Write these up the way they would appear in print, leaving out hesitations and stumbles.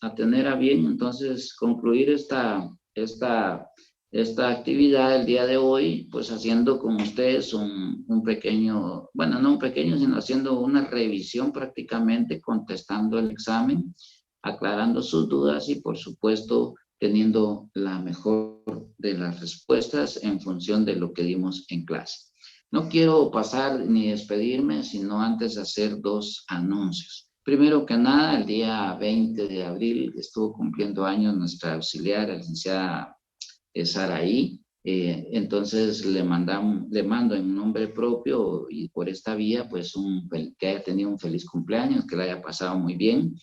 a tener a bien entonces concluir esta actividad el día de hoy, pues haciendo con ustedes un pequeño, bueno, no un pequeño, sino haciendo una revisión prácticamente, contestando el examen, aclarando sus dudas y por supuesto teniendo la mejor de las respuestas en función de lo que dimos en clase. No quiero pasar ni despedirme, sino antes hacer dos anuncios. Primero que nada, el día 20 de abril estuvo cumpliendo años nuestra auxiliar, la licenciada Saraí. Entonces le mando en nombre propio y por esta vía, pues que haya tenido un feliz cumpleaños, que le haya pasado muy bien.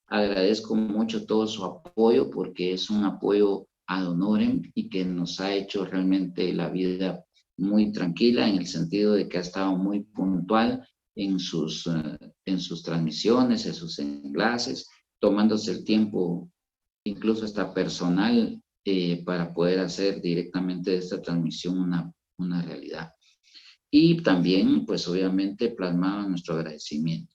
Agradezco mucho todo su apoyo porque es un apoyo ad honorem y que nos ha hecho realmente la vida muy tranquila en el sentido de que ha estado muy puntual en sus transmisiones, en sus enlaces, tomándose el tiempo incluso hasta personal para poder hacer directamente de esta transmisión una realidad. Y también, pues obviamente, plasmaba nuestro agradecimiento.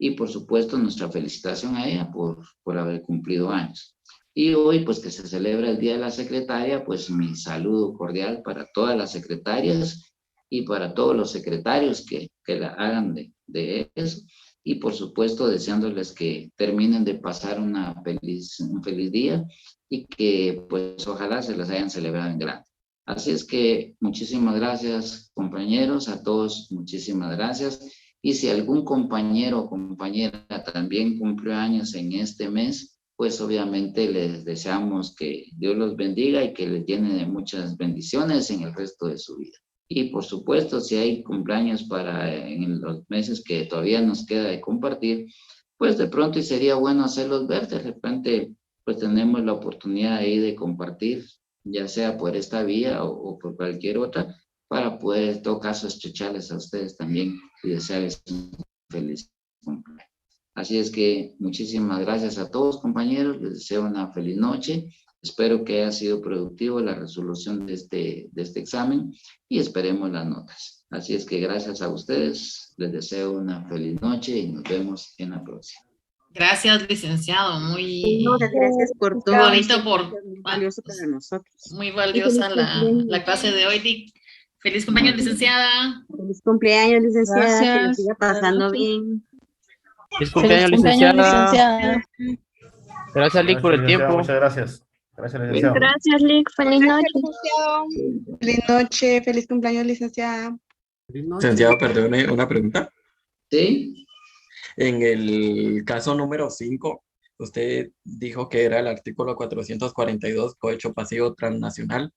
Y por supuesto, nuestra felicitación a ella por haber cumplido años. Y hoy, pues que se celebra el Día de la Secretaria, pues mi saludo cordial para todas las secretarias y para todos los secretarios que la hagan de eso. Y por supuesto, deseándoles que terminen de pasar un feliz día y que pues ojalá se las hayan celebrado en grande. Así es que muchísimas gracias, compañeros, a todos muchísimas gracias. Y si algún compañero o compañera también cumple años en este mes, pues obviamente les deseamos que Dios los bendiga y que les llene de muchas bendiciones en el resto de su vida. Y por supuesto, si hay cumpleaños en los meses que todavía nos queda de compartir, pues de pronto y sería bueno hacerlos ver. De repente, pues tenemos la oportunidad ahí de compartir, ya sea por esta vía o por cualquier otra, para poder en todo caso estrecharles a ustedes también y desearles un feliz cumpleaños. Así es que muchísimas gracias a todos, compañeros, les deseo una feliz noche. Espero que haya sido productivo la resolución de este examen y esperemos las notas. Así es que gracias a ustedes, les deseo una feliz noche y nos vemos en la próxima. Gracias, licenciado. Muy gracias por todo. bonito, muy valioso para nosotros. Muy valiosa la clase de hoy. Feliz cumpleaños, licenciada. Feliz cumpleaños, licenciada. Gracias. Que lo siga pasando bien. Feliz cumpleaños, licenciada. Gracias, Lick, por el tiempo. Muchas gracias. Gracias, licenciado. Gracias, Lick. Feliz noche. Feliz noche, feliz cumpleaños, licenciada. Licenciado, perdone, una pregunta. Sí. En el caso número 5, usted dijo que era el artículo 442, cohecho pasivo transnacional.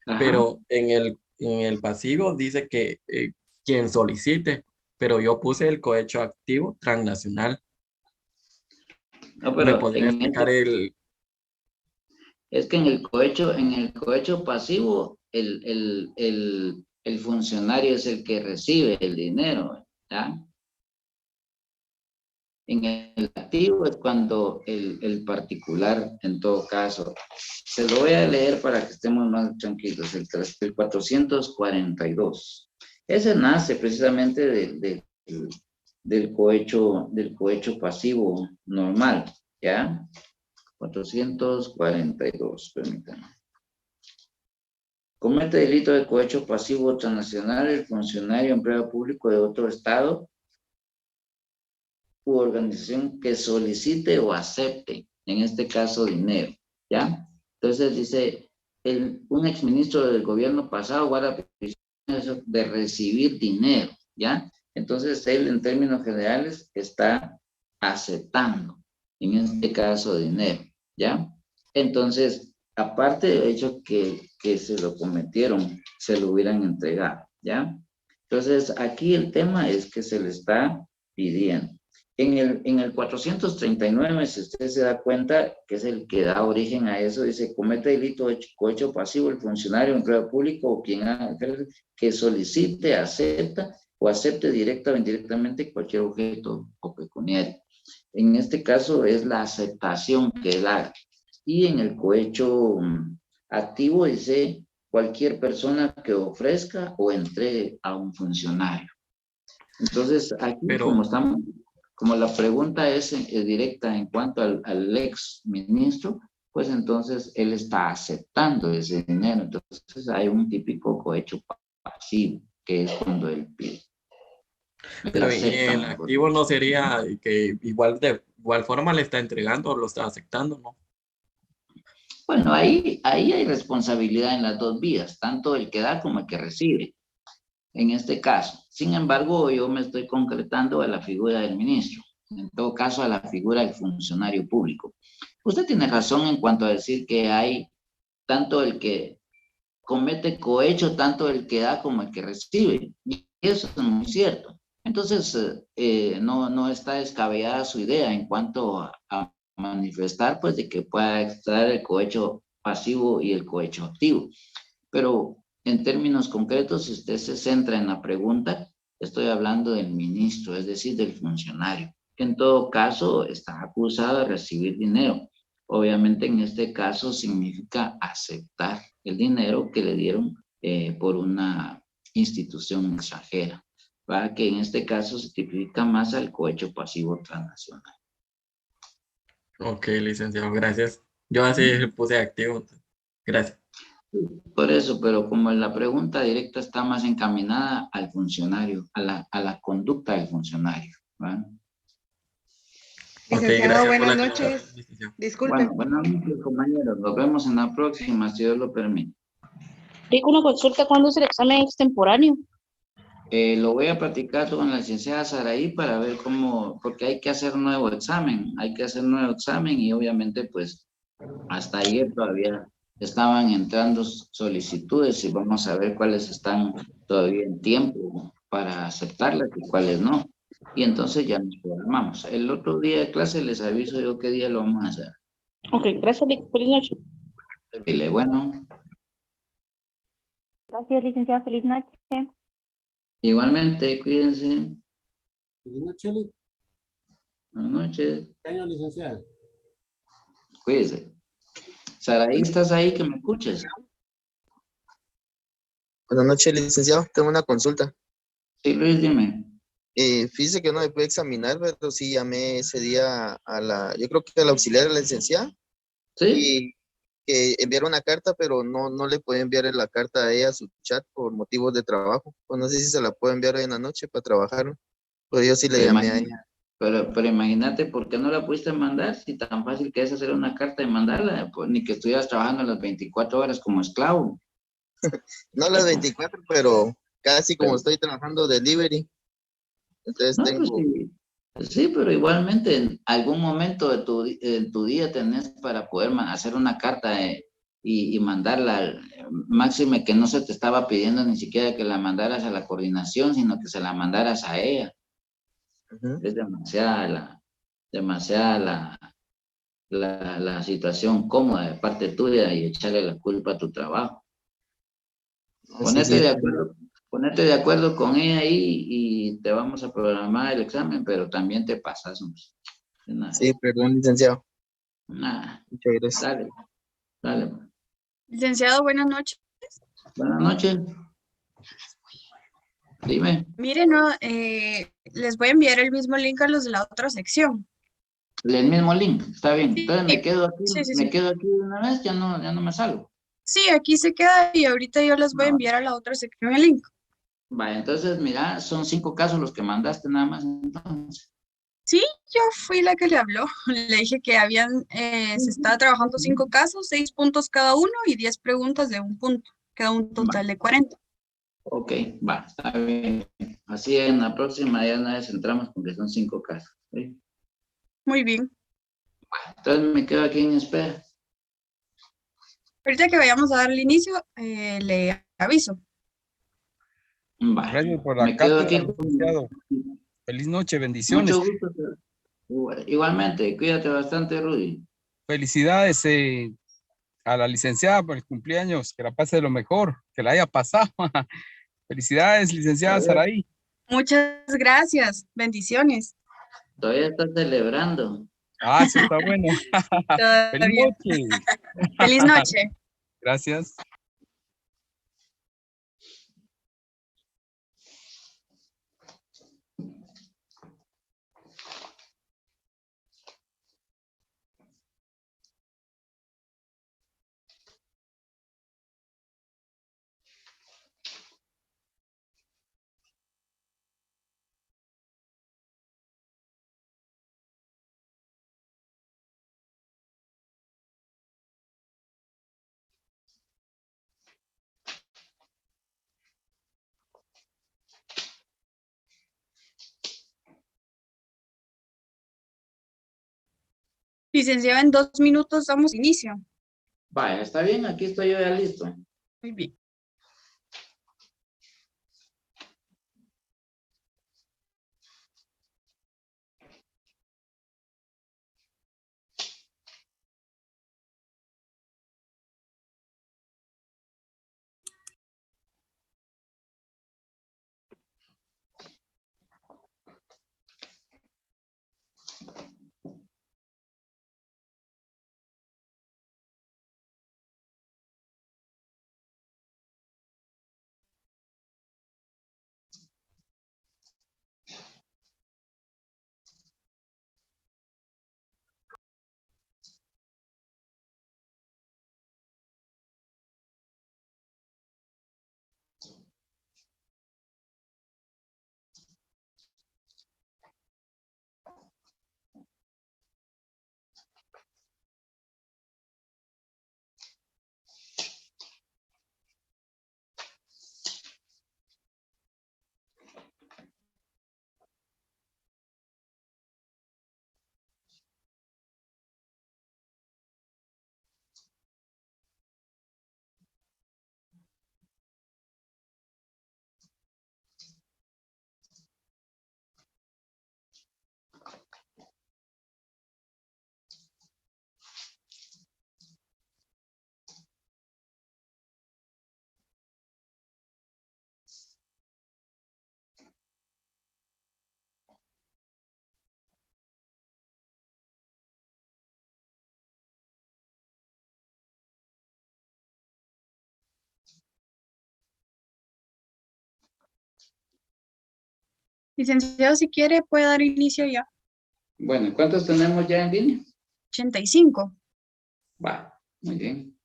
Ajá. Pero en el pasivo dice que quien solicite, pero yo puse el cohecho activo transnacional. No, pero ¿me podría explicar Es que en el cohecho pasivo, el funcionario es el que recibe el dinero, ¿ya? En el activo es cuando el particular, en todo caso, se lo voy a leer para que estemos más tranquilos, el 442. Ese nace precisamente del cohecho pasivo normal, ¿ya? 442, permítanme. Comete delito de cohecho pasivo transnacional el funcionario empleado público de otro estado u organización que solicite o acepte, en este caso, dinero, ¿ya? Entonces dice, un exministro del gobierno pasado guarda de recibir dinero, ¿ya? Entonces él, en términos generales, está aceptando, en este caso, dinero, ¿ya? Entonces, aparte del hecho que se lo cometieron, se lo hubieran entregado, ¿ya? Entonces, aquí el tema es que se le está pidiendo. En el 439, si usted se da cuenta, que es el que da origen a eso, dice, comete delito de cohecho pasivo el funcionario, empleado público o quien haga que solicite, acepta o acepte directa o indirectamente cualquier objeto o pecuniario. En este caso es la aceptación que él haga. Y en el cohecho activo dice cualquier persona que ofrezca o entregue a un funcionario. Entonces, aquí como como la pregunta es directa en cuanto al ex ministro, pues entonces él está aceptando ese dinero. Entonces hay un típico cohecho pasivo, que es cuando él pide. Pero y el activo no sería que de igual forma le está entregando o lo está aceptando, ¿no? Bueno, ahí hay responsabilidad en las dos vías, tanto el que da como el que recibe, en este caso. Sin embargo, yo me estoy concretando a la figura del ministro, en todo caso a la figura del funcionario público. Usted tiene razón en cuanto a decir que hay tanto el que comete cohecho, tanto el que da como el que recibe, y eso es muy cierto. Entonces, no está descabellada su idea en cuanto a manifestar, pues, de que pueda extraer el cohecho pasivo y el cohecho activo. Pero en términos concretos, si usted se centra en la pregunta, estoy hablando del ministro, es decir, del funcionario, que en todo caso está acusado de recibir dinero. Obviamente en este caso significa aceptar el dinero que le dieron por una institución extranjera, para que en este caso se tipifica más al cohecho pasivo transnacional. Ok, licenciado, gracias. Yo así puse activo. Gracias. Por eso, pero como la pregunta directa está más encaminada al funcionario, a la conducta del funcionario, ¿verdad? Ok, Licenciado, gracias por buenas la noches. aclaración, licenciado. Disculpe. Bueno, buenas noches, compañeros. Nos vemos en la próxima, si Dios lo permite. Tengo una consulta, ¿cuándo es el examen extemporáneo? Lo voy a platicar con la licenciada Saraí para ver cómo, porque hay que hacer nuevo examen, y obviamente pues hasta ayer todavía estaban entrando solicitudes y vamos a ver cuáles están todavía en tiempo para aceptarlas y cuáles no. Y entonces ya nos programamos. El otro día de clase les aviso yo qué día lo vamos a hacer. Ok, gracias, feliz noche. Dile, bueno, Gracias, licenciada, feliz noche. igualmente, cuídense. Feliz noche, Lic. Buenas noches. ¿Qué año, licenciada? Cuídense. Saraí, ¿estás ahí que me escuches? Buenas noches, licenciado. Tengo una consulta. Sí, Luis, dime. Fíjese que no me pude examinar, pero sí llamé ese día yo creo que a la auxiliar de la licenciada, ¿Sí? y que enviara una carta, pero no le puede enviar la carta a ella a su chat por motivos de trabajo. Pues no sé si se la puedo enviar hoy en la noche para trabajar, pero yo sí le llamé a ella. Pero imagínate, ¿por qué no la pudiste mandar? Si tan fácil que es hacer una carta y mandarla, pues ni que estuvieras trabajando las 24 horas como esclavo. No las 24, pero casi como Pero- estoy trabajando delivery. Entonces No, pues tengo, sí. Sí, pero igualmente en algún momento de tu día tenés para poder hacer una carta y mandarla, máxime que no se te estaba pidiendo ni siquiera que la mandaras a la coordinación, sino que se la mandaras a ella. Es demasiada la situación cómoda de parte tuya y echarle la culpa a tu trabajo. Ponete de acuerdo con ella ahí y te vamos a programar el examen, pero también te pasas. Nada, sí, perdón, licenciado. nada, Muchas gracias. dale. Licenciado, buenas noches. Buenas noches. Dime. Miren, no, les voy a enviar el mismo link a los de la otra sección. El mismo link, está bien. Entonces me quedo Sí. aquí de una vez, ya no me salgo. Sí, aquí se queda y ahorita yo les voy a enviar a la otra sección el link. Vale, entonces mira, son 5 casos los que mandaste nada más entonces. Sí, yo fui la que le habló. Le dije que se estaba trabajando 5 casos, 6 puntos cada uno y 10 preguntas de 1 punto. Queda un total de 40. Ok, va, está bien. Así en la próxima ya una vez entramos porque son 5 casos. ¿Sí? Muy bien. Entonces me quedo aquí en espera. Ahorita que vayamos a darle inicio, le aviso. Va, Gracias por la me quedo aquí. cátedra, licenciado. Feliz noche, bendiciones. Mucho gusto. Igualmente, cuídate bastante, Rudy. Felicidades a la licenciada por el cumpleaños, que la pase de lo mejor, que la haya pasado. Felicidades, licenciada Saraí. Muchas gracias, bendiciones. Todavía estás celebrando. Ah, eso está bueno. Feliz noche. Feliz noche. Gracias. Licenciada, en 2 minutos damos inicio. Vaya, está bien, aquí estoy yo ya listo. Muy bien. Licenciado, si quiere, puede dar inicio ya. Bueno, ¿cuántos tenemos ya en línea? 85. Va, muy bien.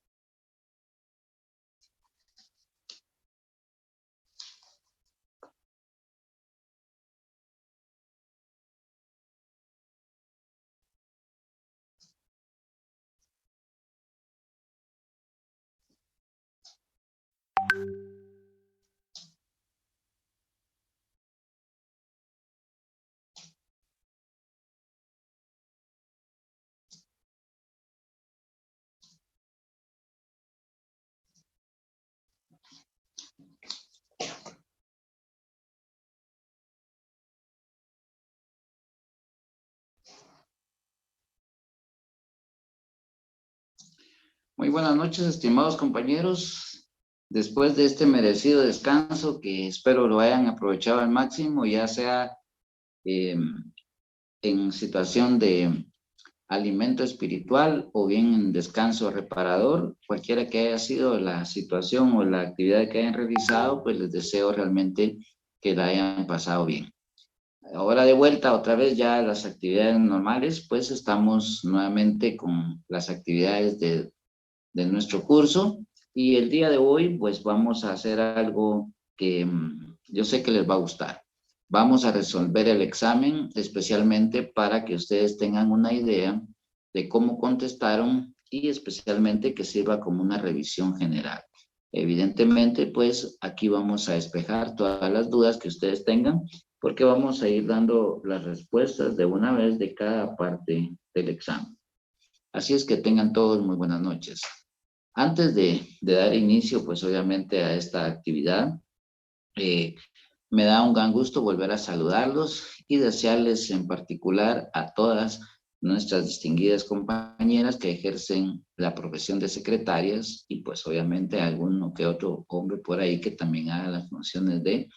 Muy buenas noches, estimados compañeros. Después de este merecido descanso, que espero lo hayan aprovechado al máximo, ya sea en situación de alimento espiritual o bien en descanso reparador, cualquiera que haya sido la situación o la actividad que hayan realizado, pues les deseo realmente que la hayan pasado bien. Ahora de vuelta otra vez ya a las actividades normales, pues estamos nuevamente con las actividades de nuestro curso, y el día de hoy pues vamos a hacer algo que yo sé que les va a gustar. Vamos a resolver el examen especialmente para que ustedes tengan una idea de cómo contestaron y especialmente que sirva como una revisión general. Evidentemente pues aquí vamos a despejar todas las dudas que ustedes tengan, porque vamos a ir dando las respuestas de una vez de cada parte del examen. Así es que tengan todos muy buenas noches. Antes de dar inicio, pues obviamente a esta actividad, me da un gran gusto volver a saludarlos y desearles en particular a todas nuestras distinguidas compañeras que ejercen la profesión de secretarias, y pues obviamente alguno que otro hombre por ahí que también haga las funciones de,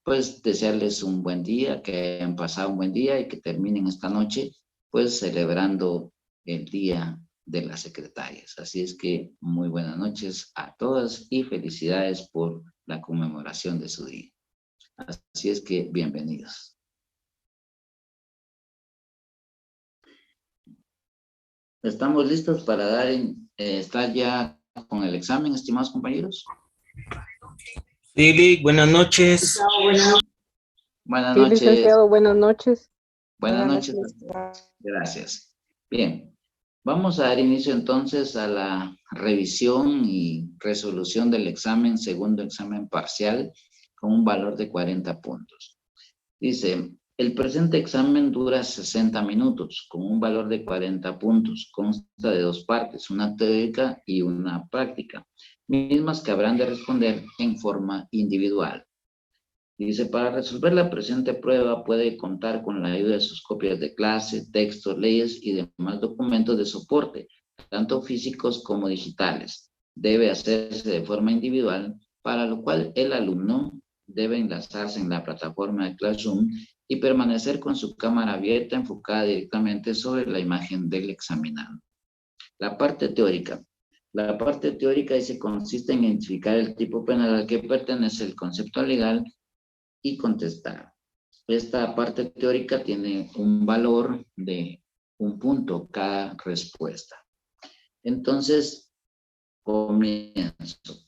pues desearles un buen día, que hayan pasado un buen día y que terminen esta noche pues celebrando el día de las secretarias. Así es que muy buenas noches a todas y felicidades por la conmemoración de su día. Así es que bienvenidos. ¿Estamos listos para estar ya con el examen, estimados compañeros? Lili, buenas noches. Buenas Sí, noches. licenciado, buenas noches. Buenas noches. Gracias. Bien. Vamos a dar inicio entonces a la revisión y resolución del examen, segundo examen parcial, con un valor de 40 puntos. Dice, El presente examen dura 60 minutos con un valor de 40 puntos. Consta de 2 partes, una teórica y una práctica, mismas que habrán de responder en forma individual. Dice, para resolver la presente prueba puede contar con la ayuda de sus copias de clase, textos, leyes y demás documentos de soporte, tanto físicos como digitales. Debe hacerse de forma individual, para lo cual el alumno debe enlazarse en la plataforma de Classroom y permanecer con su cámara abierta enfocada directamente sobre la imagen del examinado. La parte teórica. La parte teórica dice, consiste en identificar el tipo penal al que pertenece el concepto legal y contestar. Esta parte teórica tiene un valor de 1 punto cada respuesta. Entonces, comienzo.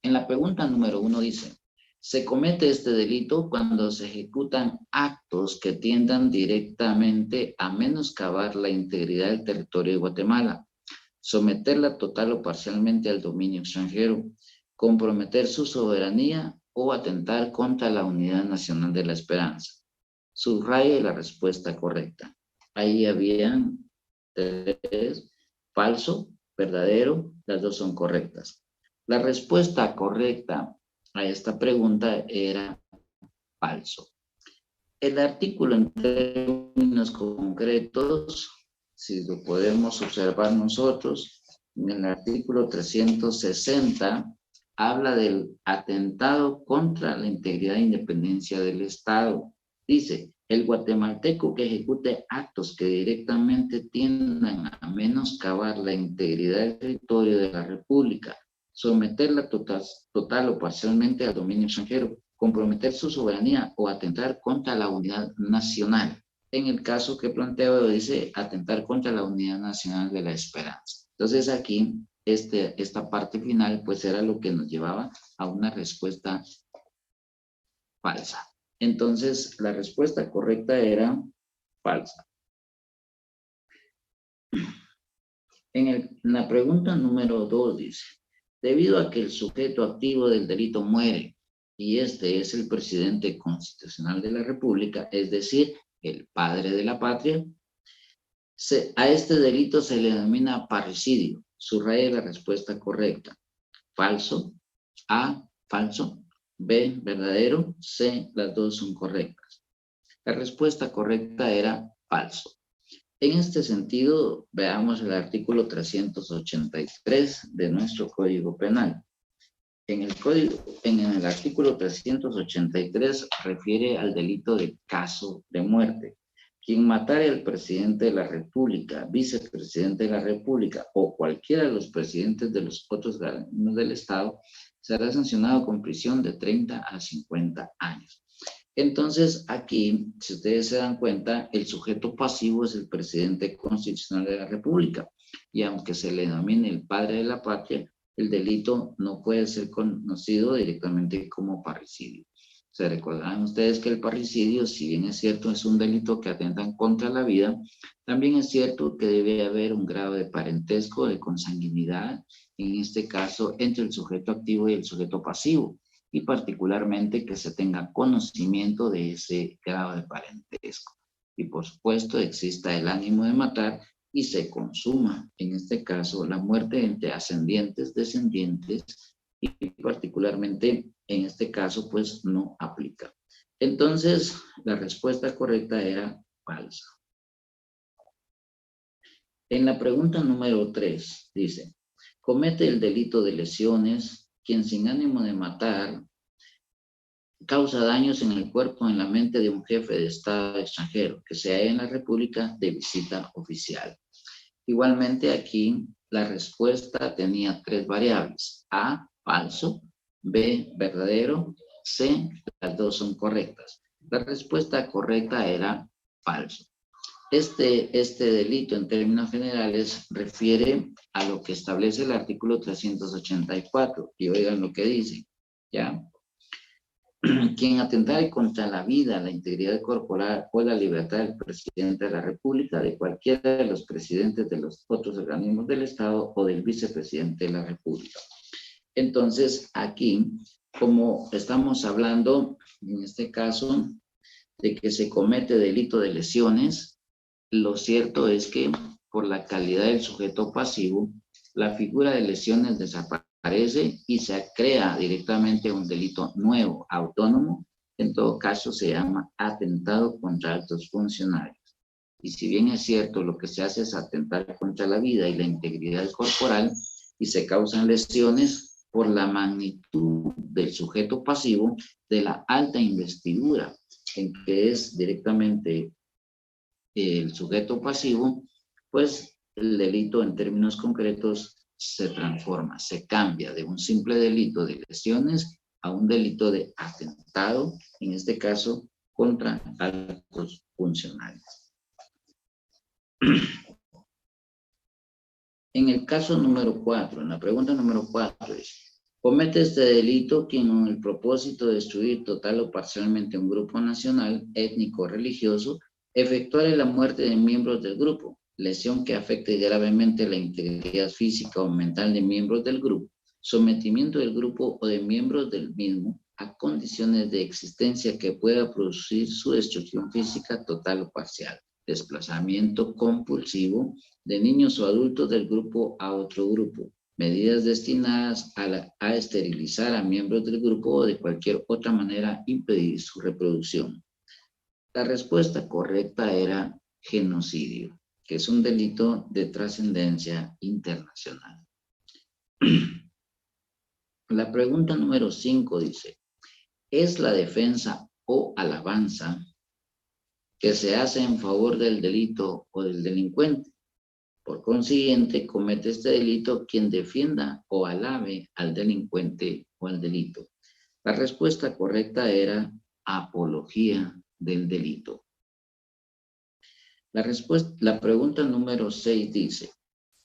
En la pregunta número 1 dice, se comete este delito cuando se ejecutan actos que tiendan directamente a menoscabar la integridad del territorio de Guatemala, someterla total o parcialmente al dominio extranjero, comprometer su soberanía o atentar contra la unidad nacional de la esperanza. Subraye la respuesta correcta. Ahí habían 3, falso, verdadero, las 2 son correctas. La respuesta correcta a esta pregunta era falso. El artículo en términos concretos, si lo podemos observar nosotros, en el artículo 360 habla del atentado contra la integridad e independencia del Estado. Dice, el guatemalteco que ejecute actos que directamente tiendan a menoscabar la integridad del territorio de la República, someterla total o parcialmente al dominio extranjero, comprometer su soberanía o atentar contra la unidad nacional. En el caso que planteo dice atentar contra la unidad nacional de la esperanza. Entonces aquí esta parte final pues era lo que nos llevaba a una respuesta falsa. Entonces la respuesta correcta era falsa. En la pregunta número 2 dice, debido a que el sujeto activo del delito muere y este es el presidente constitucional de la República, es decir, el padre de la patria, a este delito se le denomina parricidio. Subraye la respuesta correcta. Falso. A, falso. B, verdadero. C, las 2 son correctas. La respuesta correcta era falso. En este sentido, veamos el artículo 383 de nuestro Código Penal. En el artículo 383 refiere al delito de caso de muerte. Quien matare al presidente de la República, vicepresidente de la República o cualquiera de los presidentes de los otros organismos del Estado será sancionado con prisión de 30 a 50 años. Entonces, aquí, si ustedes se dan cuenta, el sujeto pasivo es el presidente constitucional de la República. Y aunque se le denomine el padre de la patria, el delito no puede ser conocido directamente como parricidio. Se recordarán ustedes que el parricidio, si bien es cierto, es un delito que atentan contra la vida, también es cierto que debe haber un grado de parentesco, de consanguinidad, en este caso, entre el sujeto activo y el sujeto pasivo, y particularmente que se tenga conocimiento de ese grado de parentesco. Y por supuesto exista el ánimo de matar y se consuma, en este caso, la muerte entre ascendientes, descendientes, y particularmente en este caso, pues no aplica. Entonces, la respuesta correcta era falsa. En la pregunta número 3 dice, comete el delito de lesiones quien sin ánimo de matar causa daños en el cuerpo o en la mente de un jefe de Estado extranjero que se halla en la República de visita oficial. Igualmente aquí la respuesta tenía 3 variables. A, falso. B, verdadero. C, las 2 son correctas. La respuesta correcta era falso. Este delito en términos generales refiere a lo que establece el artículo 384. Y oigan lo que dice, ¿ya? Quien atentare contra la vida, la integridad corporal o la libertad del presidente de la República, de cualquiera de los presidentes de los otros organismos del Estado o del vicepresidente de la República. Entonces, aquí, como estamos hablando, en este caso, de que se comete delito de lesiones, lo cierto es que por la calidad del sujeto pasivo, la figura de lesiones desaparece y se crea directamente un delito nuevo, autónomo. En todo caso se llama atentado contra altos funcionarios. Y si bien es cierto, lo que se hace es atentar contra la vida y la integridad corporal y se causan lesiones por la magnitud del sujeto pasivo de la alta investidura, en que es directamente el sujeto pasivo, pues el delito en términos concretos se transforma, se cambia de un simple delito de lesiones a un delito de atentado, en este caso contra altos funcionarios. En el caso número 4, en la pregunta número 4 es: comete este delito quien con el propósito de destruir total o parcialmente un grupo nacional, étnico o religioso, efectuare la muerte de miembros del grupo, lesión que afecte gravemente la integridad física o mental de miembros del grupo, sometimiento del grupo o de miembros del mismo a condiciones de existencia que pueda producir su destrucción física total o parcial, desplazamiento compulsivo de niños o adultos del grupo a otro grupo, medidas destinadas a esterilizar a miembros del grupo o de cualquier otra manera impedir su reproducción. La respuesta correcta era genocidio, que es un delito de trascendencia internacional. La pregunta número 5 dice: ¿es la defensa o alabanza que se hace en favor del delito o del delincuente? Por consiguiente, comete este delito quien defienda o alabe al delincuente o al delito. La respuesta correcta era apología del delito. La pregunta número 6 dice: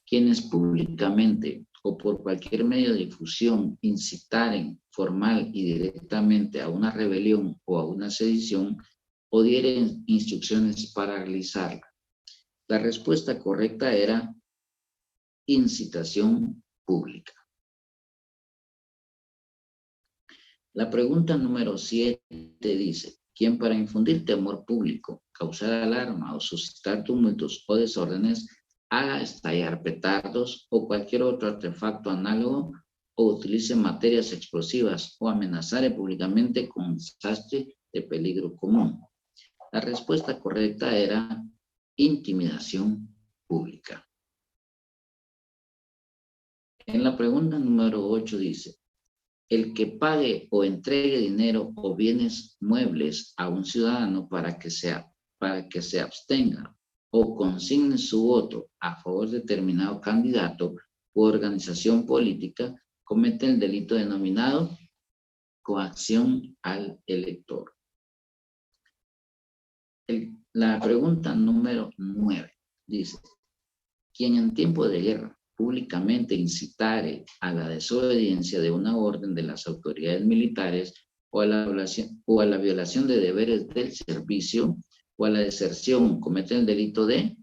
quienes públicamente o por cualquier medio de difusión incitaren formal y directamente a una rebelión o a una sedición o dieren instrucciones para realizarla. La respuesta correcta era incitación pública. La pregunta número 7 dice: quien para infundir temor público, causar alarma o suscitar tumultos o desórdenes, haga estallar petardos o cualquier otro artefacto análogo o utilice materias explosivas o amenazare públicamente con desastre de peligro común. La respuesta correcta era intimidación pública. En la pregunta número 8 dice: el que pague o entregue dinero o bienes muebles a un ciudadano para que se abstenga o consigne su voto a favor de determinado candidato u organización política, comete el delito denominado coacción al elector. La pregunta número 9 dice: quien en tiempo de guerra públicamente incitare a la desobediencia de una orden de las autoridades militares o a la violación de deberes del servicio o a la deserción, comete el delito de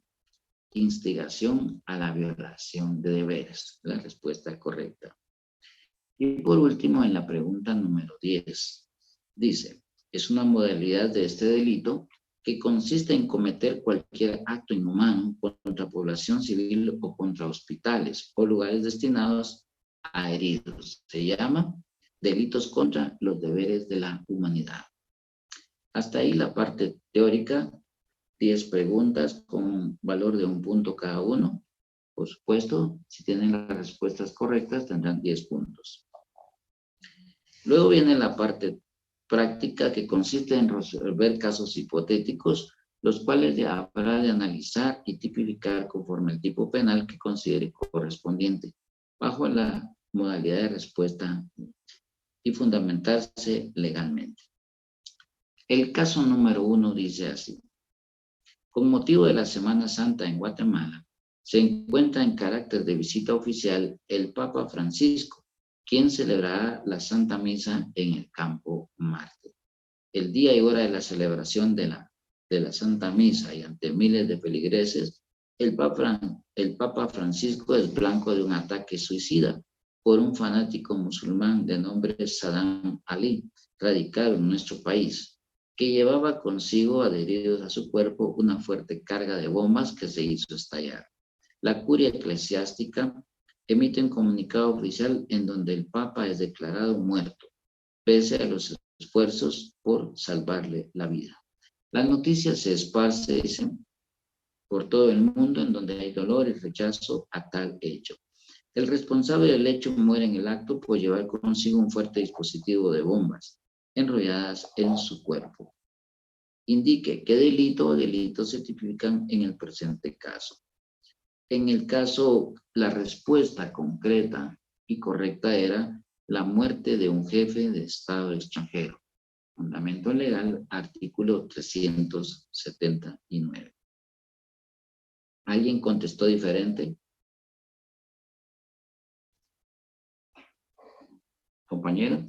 instigación a la violación de deberes. La respuesta correcta. Y por último, en la pregunta número 10, dice: es una modalidad de este delito que consiste en cometer cualquier acto inhumano contra población civil o contra hospitales o lugares destinados a heridos. Se llama delitos contra los deberes de la humanidad. Hasta ahí la parte teórica, 10 preguntas con valor de 1 punto cada uno. Por supuesto, si tienen las respuestas correctas tendrán 10 puntos. Luego viene la parte práctica, que consiste en resolver casos hipotéticos, los cuales habrá de analizar y tipificar conforme al tipo penal que considere correspondiente, bajo la modalidad de respuesta y fundamentarse legalmente. El caso número 1 dice así: con motivo de la Semana Santa en Guatemala, se encuentra en carácter de visita oficial el Papa Francisco, quien celebrará la Santa Misa en el Campo Marte. El día y hora de la celebración de la Santa Misa y ante miles de feligreses, el Papa Francisco es blanco de un ataque suicida por un fanático musulmán de nombre Saddam Ali, radicado en nuestro país. que llevaba consigo adheridos a su cuerpo una fuerte carga de bombas que se hizo estallar. La curia eclesiástica emite un comunicado oficial en donde el Papa es declarado muerto, pese a los esfuerzos por salvarle la vida. La noticia se esparce, dicen, por todo el mundo, en donde hay dolor y rechazo a tal hecho. El responsable del hecho muere en el acto por llevar consigo un fuerte dispositivo de bombas enrolladas en su cuerpo. Indique qué delito o delitos se tipifican en el presente caso. En el caso, la respuesta concreta y correcta era la muerte de un jefe de Estado extranjero. Fundamento legal, artículo 379. ¿Alguien contestó diferente? ¿Compañeros?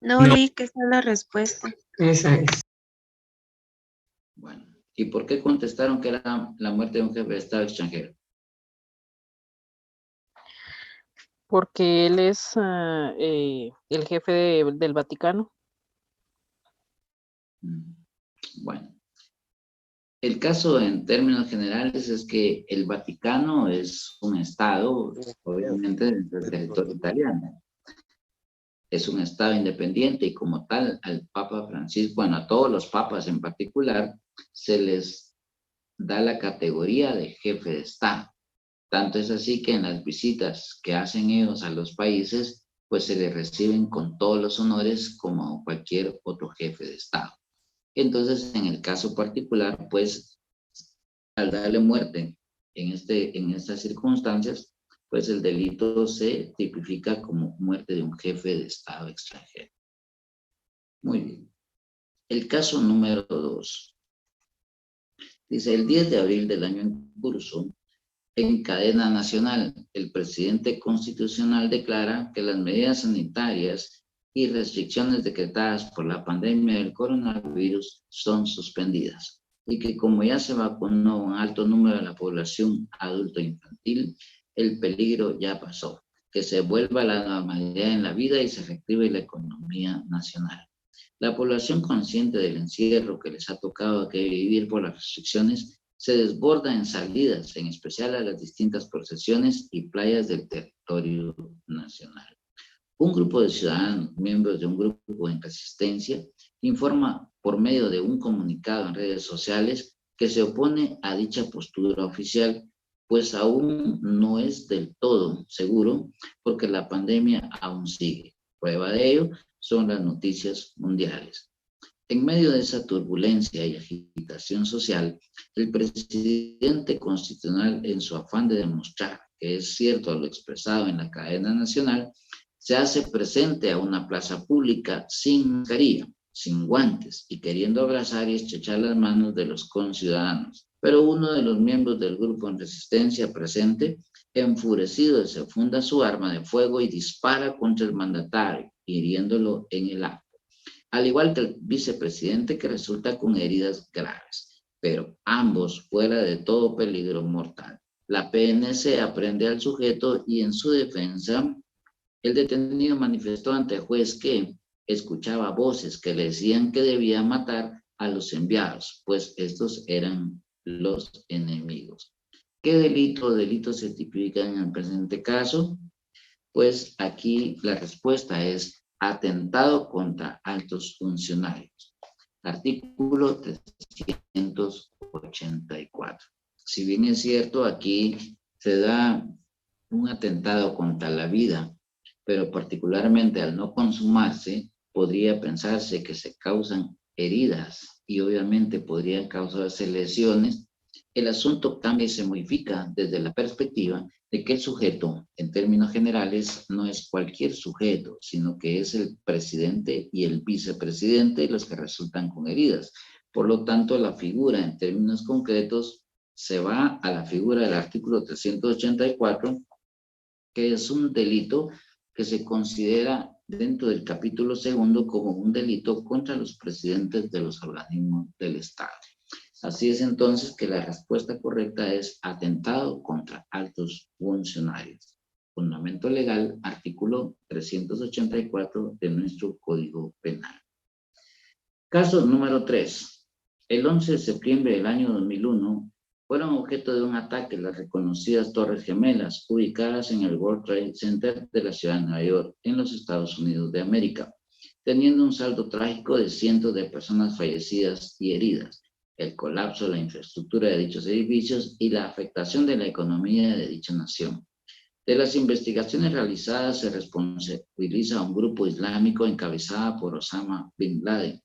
No, Lee, que esa es la respuesta. Esa es. Bueno, ¿y por qué contestaron que era la muerte de un jefe de Estado extranjero? Porque él es el jefe del Vaticano. Bueno, el caso en términos generales es que el Vaticano es un Estado, obviamente, del territorio italiano. Es un Estado independiente y como tal al Papa Francisco, bueno, a todos los papas en particular, se les da la categoría de jefe de Estado. Tanto es así que en las visitas que hacen ellos a los países, pues se les reciben con todos los honores como cualquier otro jefe de Estado. Entonces, en el caso particular, pues, al darle muerte en estas circunstancias, pues el delito se tipifica como muerte de un jefe de Estado extranjero. Muy bien. El caso número 2. Dice, el 10 de abril del año en curso, en cadena nacional, el presidente constitucional declara que las medidas sanitarias y restricciones decretadas por la pandemia del coronavirus son suspendidas y que como ya se vacunó un alto número de la población adulto infantil, el peligro ya pasó, que se vuelva a la normalidad en la vida y se reactive la economía nacional. La población consciente del encierro que les ha tocado que vivir por las restricciones se desborda en salidas, en especial a las distintas procesiones y playas del territorio nacional. Un grupo de ciudadanos, miembros de un grupo en resistencia, informa por medio de un comunicado en redes sociales que se opone a dicha postura oficial, pues aún no es del todo seguro porque la pandemia aún sigue. Prueba de ello son las noticias mundiales. En medio de esa turbulencia y agitación social, el presidente constitucional, en su afán de demostrar que es cierto lo expresado en la cadena nacional, se hace presente a una plaza pública sin mascarilla, sin guantes y queriendo abrazar y estrechar las manos de los conciudadanos. Pero uno de los miembros del grupo en resistencia presente, enfurecido, se funda su arma de fuego y dispara contra el mandatario, hiriéndolo en el acto. Al igual que el vicepresidente que resulta con heridas graves, pero ambos fuera de todo peligro mortal. La PNC aprende al sujeto y en su defensa, el detenido manifestó ante el juez que escuchaba voces que le decían que debía matar a los enviados, pues estos eran los enemigos. ¿Qué delito o delitos se tipifican en el presente caso? Pues aquí la respuesta es atentado contra altos funcionarios. Artículo 384. Si bien es cierto, aquí se da un atentado contra la vida, pero particularmente al no consumarse, podría pensarse que se causan heridas y obviamente podrían causarse lesiones. El asunto cambia y se modifica desde la perspectiva de que el sujeto, en términos generales, no es cualquier sujeto, sino que es el presidente y el vicepresidente los que resultan con heridas. Por lo tanto, la figura, en términos concretos, se va a la figura del artículo 384, que es un delito que se considera dentro del capítulo 2 como un delito contra los presidentes de los organismos del Estado. Así es entonces que la respuesta correcta es atentado contra altos funcionarios. Fundamento legal, artículo 384 de nuestro Código Penal. Caso número 3. El 11 de septiembre del año 2001 fueron objeto de un ataque las reconocidas Torres Gemelas ubicadas en el World Trade Center de la ciudad de Nueva York, en los Estados Unidos de América, teniendo un saldo trágico de cientos de personas fallecidas y heridas, el colapso de la infraestructura de dichos edificios y la afectación de la economía de dicha nación. De las investigaciones realizadas se responsabiliza a un grupo islámico encabezado por Osama Bin Laden,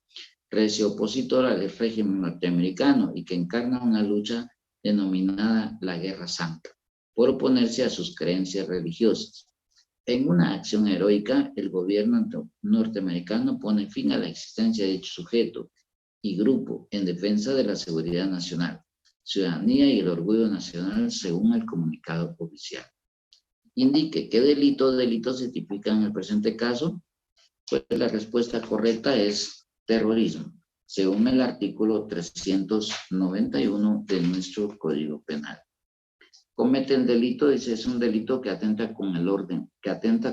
recio opositor al régimen norteamericano y que encarna una lucha denominada la Guerra Santa, por oponerse a sus creencias religiosas. En una acción heroica, el gobierno norteamericano pone fin a la existencia de dicho sujeto y grupo en defensa de la seguridad nacional, ciudadanía y el orgullo nacional, según el comunicado oficial. Indique qué delitos se tipifican en el presente caso. Pues la respuesta correcta es terrorismo, según el artículo 391 de nuestro Código Penal. Comete el delito, dice, es un delito que atenta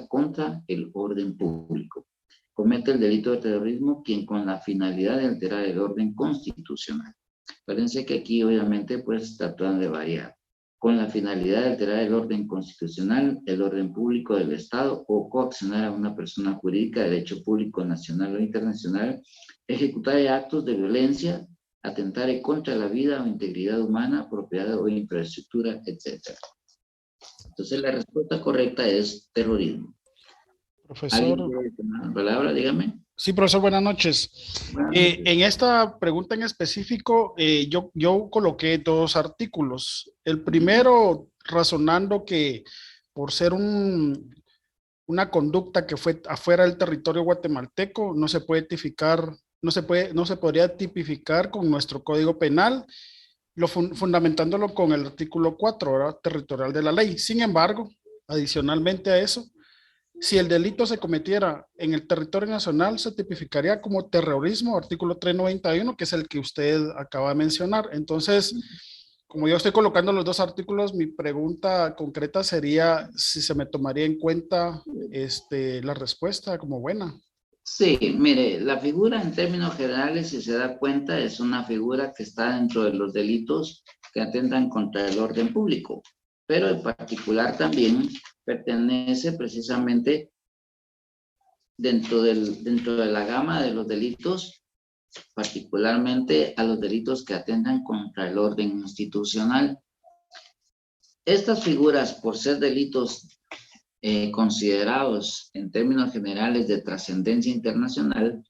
contra el orden público. Comete el delito de terrorismo quien con la finalidad de alterar el orden constitucional. Acuérdense que aquí obviamente pues tratan de variar. Con la finalidad de alterar el orden constitucional, el orden público del Estado o coaccionar a una persona jurídica de derecho público nacional o internacional, ejecutar actos de violencia, atentar contra la vida o integridad humana, propiedad o infraestructura, etc. Entonces la respuesta correcta es terrorismo. Profesor. ¿Alguna palabra? Dígame. Sí, profesor, buenas noches. En esta pregunta en específico, yo coloqué 2 artículos. El primero, razonando que por ser una conducta que fue afuera del territorio guatemalteco, no se puede tipificar, no se podría tipificar con nuestro Código Penal, fundamentándolo con el artículo 4, ¿verdad? Territorial de la ley. Sin embargo, adicionalmente a eso, si el delito se cometiera en el territorio nacional, se tipificaría como terrorismo, artículo 391, que es el que usted acaba de mencionar. Entonces, como yo estoy colocando los 2 artículos, mi pregunta concreta sería si se me tomaría en cuenta la respuesta como buena. Sí, mire, la figura en términos generales, si se da cuenta, es una figura que está dentro de los delitos que atentan contra el orden público, pero en particular también pertenece precisamente dentro de la gama de los delitos, particularmente a los delitos que atentan contra el orden institucional. Estas figuras, por ser delitos considerados en términos generales de trascendencia internacional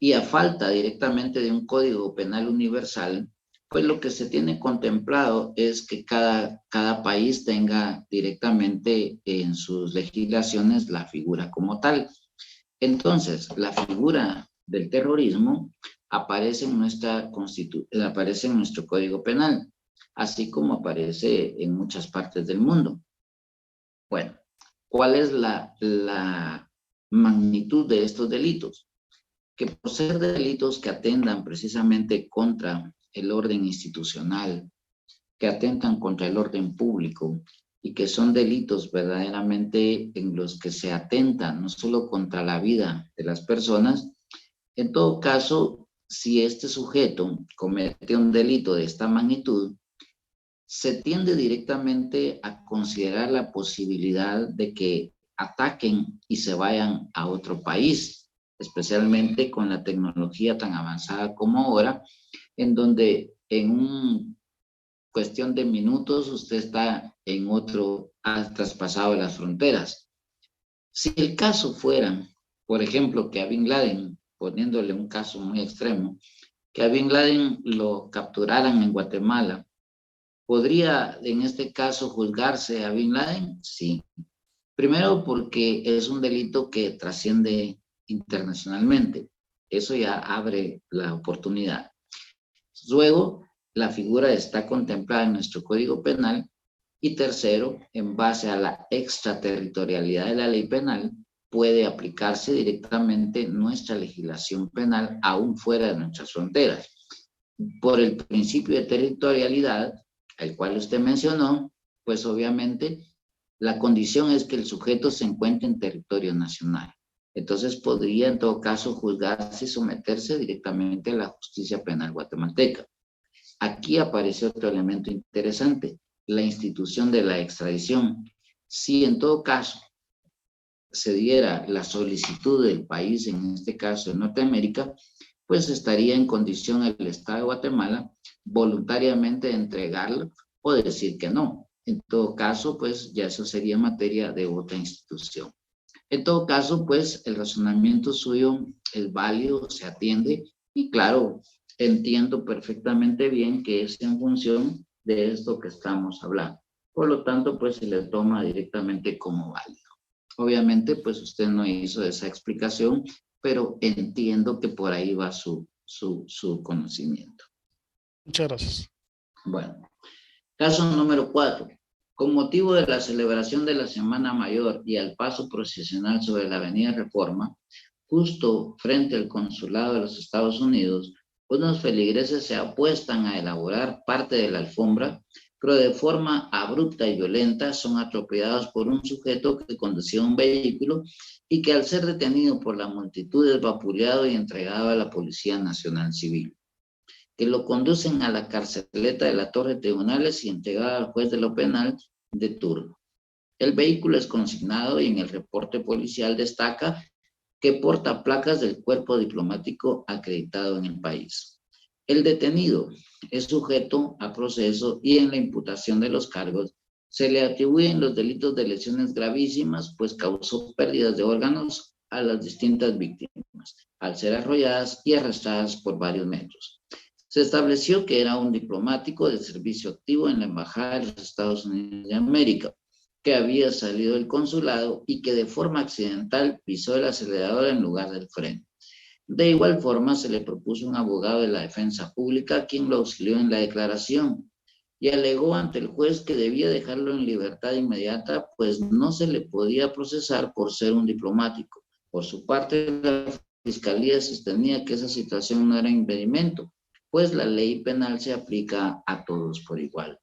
y a falta directamente de un código penal universal, pues lo que se tiene contemplado es que cada país tenga directamente en sus legislaciones la figura como tal. Entonces, la figura del terrorismo aparece en nuestro Código Penal, así como aparece en muchas partes del mundo. Bueno, ¿cuál es la magnitud de estos delitos? Que por ser delitos que atentan precisamente contra el orden institucional, que atentan contra el orden público y que son delitos verdaderamente en los que se atentan no solo contra la vida de las personas, en todo caso, si este sujeto comete un delito de esta magnitud, se tiende directamente a considerar la posibilidad de que ataquen y se vayan a otro país, especialmente con la tecnología tan avanzada como ahora, en donde en cuestión de minutos usted está en otro, ha traspasado las fronteras. Si el caso fuera, por ejemplo, que a Bin Laden, poniéndole un caso muy extremo, que a Bin Laden lo capturaran en Guatemala, ¿podría en este caso juzgarse a Bin Laden? Sí. Primero porque es un delito que trasciende internacionalmente. Eso ya abre la oportunidad. Luego, la figura está contemplada en nuestro Código Penal. Y tercero, en base a la extraterritorialidad de la ley penal, puede aplicarse directamente nuestra legislación penal aún fuera de nuestras fronteras. Por el principio de territorialidad, el cual usted mencionó, pues obviamente la condición es que el sujeto se encuentre en territorio nacional. Entonces podría en todo caso juzgarse y someterse directamente a la justicia penal guatemalteca. Aquí aparece otro elemento interesante, la institución de la extradición. Si en todo caso se diera la solicitud del país, en este caso de Norteamérica, pues estaría en condición el Estado de Guatemala voluntariamente de entregarlo o de decir que no. En todo caso, pues ya eso sería materia de otra institución. En todo caso, pues el razonamiento suyo es válido, se atiende y claro, entiendo perfectamente bien que es en función de esto que estamos hablando. Por lo tanto, pues se le toma directamente como válido. Obviamente, pues usted no hizo esa explicación, pero entiendo que por ahí va su conocimiento. Muchas gracias. Bueno, caso número 4. Con motivo de la celebración de la Semana Mayor y al paso procesional sobre la Avenida Reforma, justo frente al Consulado de los Estados Unidos, unos feligreses se apuestan a elaborar parte de la alfombra, pero de forma abrupta y violenta son atropellados por un sujeto que conducía un vehículo y que al ser detenido por la multitud es vapuleado y entregado a la Policía Nacional Civil, que lo conducen a la carceleta de la Torre de Tribunales y entregado al juez de lo penal de turno. El vehículo es consignado y en el reporte policial destaca que porta placas del cuerpo diplomático acreditado en el país. El detenido es sujeto a proceso y en la imputación de los cargos se le atribuyen los delitos de lesiones gravísimas, pues causó pérdidas de órganos a las distintas víctimas, al ser arrolladas y arrastradas por varios metros. Se estableció que era un diplomático de servicio activo en la Embajada de los Estados Unidos de América, que había salido del consulado y que de forma accidental pisó el acelerador en lugar del freno. De igual forma, se le propuso un abogado de la defensa pública, quien lo auxilió en la declaración y alegó ante el juez que debía dejarlo en libertad inmediata, pues no se le podía procesar por ser un diplomático. Por su parte, la Fiscalía sostenía que esa situación no era impedimento, pues la ley penal se aplica a todos por igual.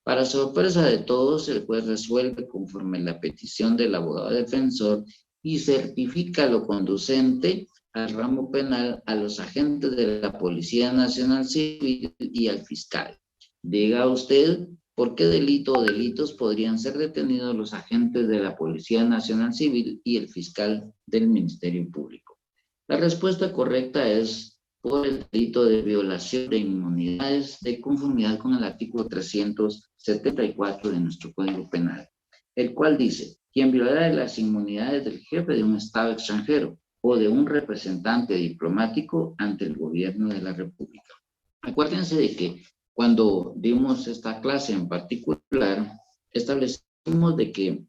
Para sorpresa de todos, el juez resuelve conforme la petición del abogado defensor y certifica lo conducente al ramo penal a los agentes de la Policía Nacional Civil y al fiscal. Diga usted por qué delito o delitos podrían ser detenidos los agentes de la Policía Nacional Civil y el fiscal del Ministerio Público. La respuesta correcta es por el delito de violación de inmunidades de conformidad con el artículo 374 de nuestro Código Penal, el cual dice: quien violara las inmunidades del jefe de un Estado extranjero o de un representante diplomático ante el gobierno de la República. Acuérdense de que cuando dimos esta clase en particular, establecimos de que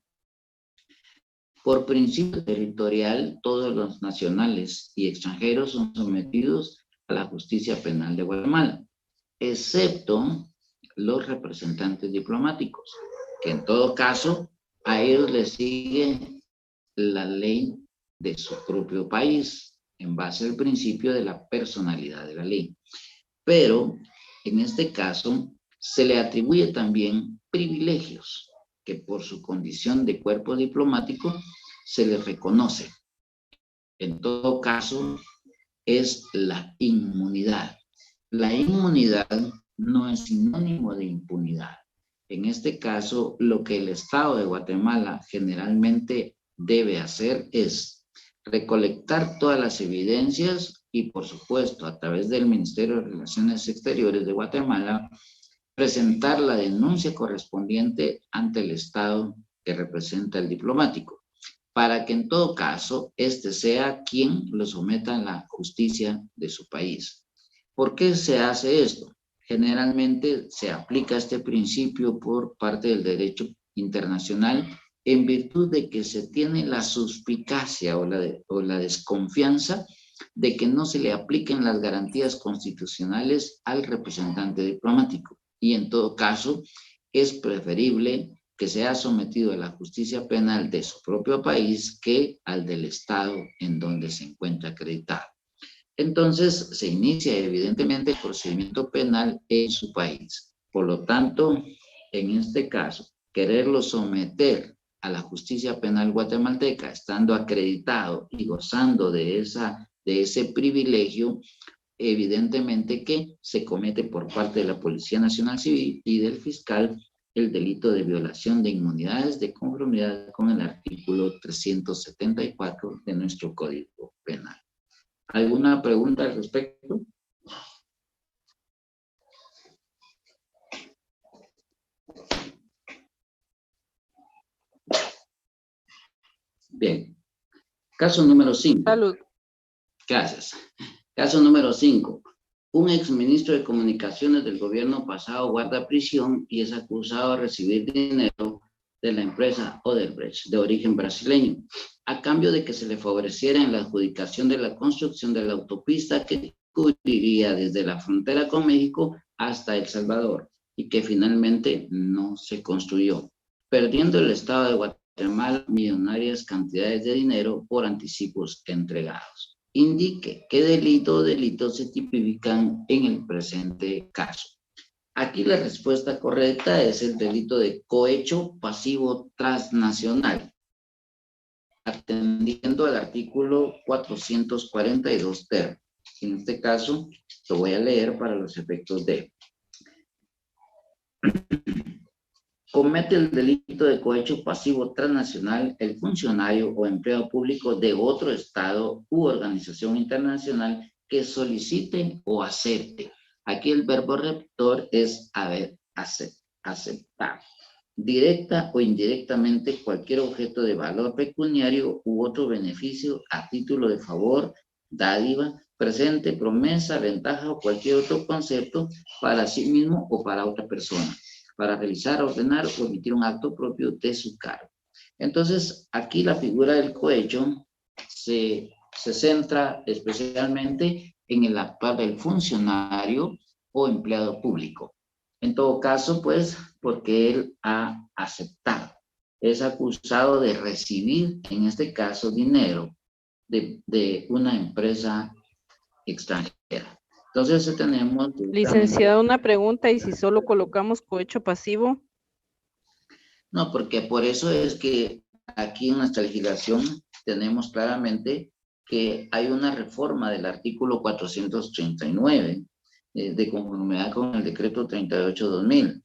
por principio territorial todos los nacionales y extranjeros son sometidos a la justicia penal de Guatemala, excepto los representantes diplomáticos, que en todo caso a ellos les sigue la ley de su propio país, en base al principio de la personalidad de la ley. Pero en este caso se le atribuye también privilegios que por su condición de cuerpo diplomático se les reconoce. En todo caso es la inmunidad. La inmunidad no es sinónimo de impunidad. En este caso, lo que el Estado de Guatemala generalmente debe hacer es recolectar todas las evidencias y, por supuesto, a través del Ministerio de Relaciones Exteriores de Guatemala, presentar la denuncia correspondiente ante el Estado que representa el diplomático, para que en todo caso este sea quien lo someta a la justicia de su país. ¿Por qué se hace esto? Generalmente se aplica este principio por parte del derecho internacional en virtud de que se tiene la suspicacia o la desconfianza de que no se le apliquen las garantías constitucionales al representante diplomático. Y en todo caso, es preferible que sea sometido a la justicia penal de su propio país que al del Estado en donde se encuentra acreditado. Entonces, se inicia evidentemente el procedimiento penal en su país. Por lo tanto, en este caso, quererlo someter a la justicia penal guatemalteca, estando acreditado y gozando de ese privilegio, evidentemente que se comete por parte de la Policía Nacional Civil y del fiscal el delito de violación de inmunidades de conformidad con el artículo 374 de nuestro Código Penal. ¿Alguna pregunta al respecto? Bien. Caso número 5. Salud. Gracias. Caso número 5. Un exministro de Comunicaciones del gobierno pasado guarda prisión y es acusado de recibir dinero de la empresa Odebrecht, de origen brasileño, a cambio de que se le favoreciera en la adjudicación de la construcción de la autopista que cubriría desde la frontera con México hasta El Salvador y que finalmente no se construyó, perdiendo el Estado de Guatemala millonarias cantidades de dinero por anticipos entregados. Indique qué delito o delitos se tipifican en el presente caso. Aquí la respuesta correcta es el delito de cohecho pasivo transnacional, atendiendo al artículo 442 ter. En este caso, lo voy a leer para los efectos de... Comete el delito de cohecho pasivo transnacional el funcionario o empleado público de otro estado u organización internacional que solicite o acepte. Aquí el verbo rector es aceptar. Directa o indirectamente cualquier objeto de valor pecuniario u otro beneficio a título de favor, dádiva, presente, promesa, ventaja o cualquier otro concepto para sí mismo o para otra persona, para realizar, ordenar o emitir un acto propio de su cargo. Entonces, aquí la figura del cohecho se centra especialmente en el actuar del funcionario o empleado público. En todo caso, pues, porque él ha aceptado. Es acusado de recibir, en este caso, dinero de una empresa extranjera. Entonces tenemos... Licenciada, una pregunta, ¿y si solo colocamos cohecho pasivo? No, porque por eso es que aquí en nuestra legislación tenemos claramente que hay una reforma del artículo 439 de conformidad con el decreto 38-2000,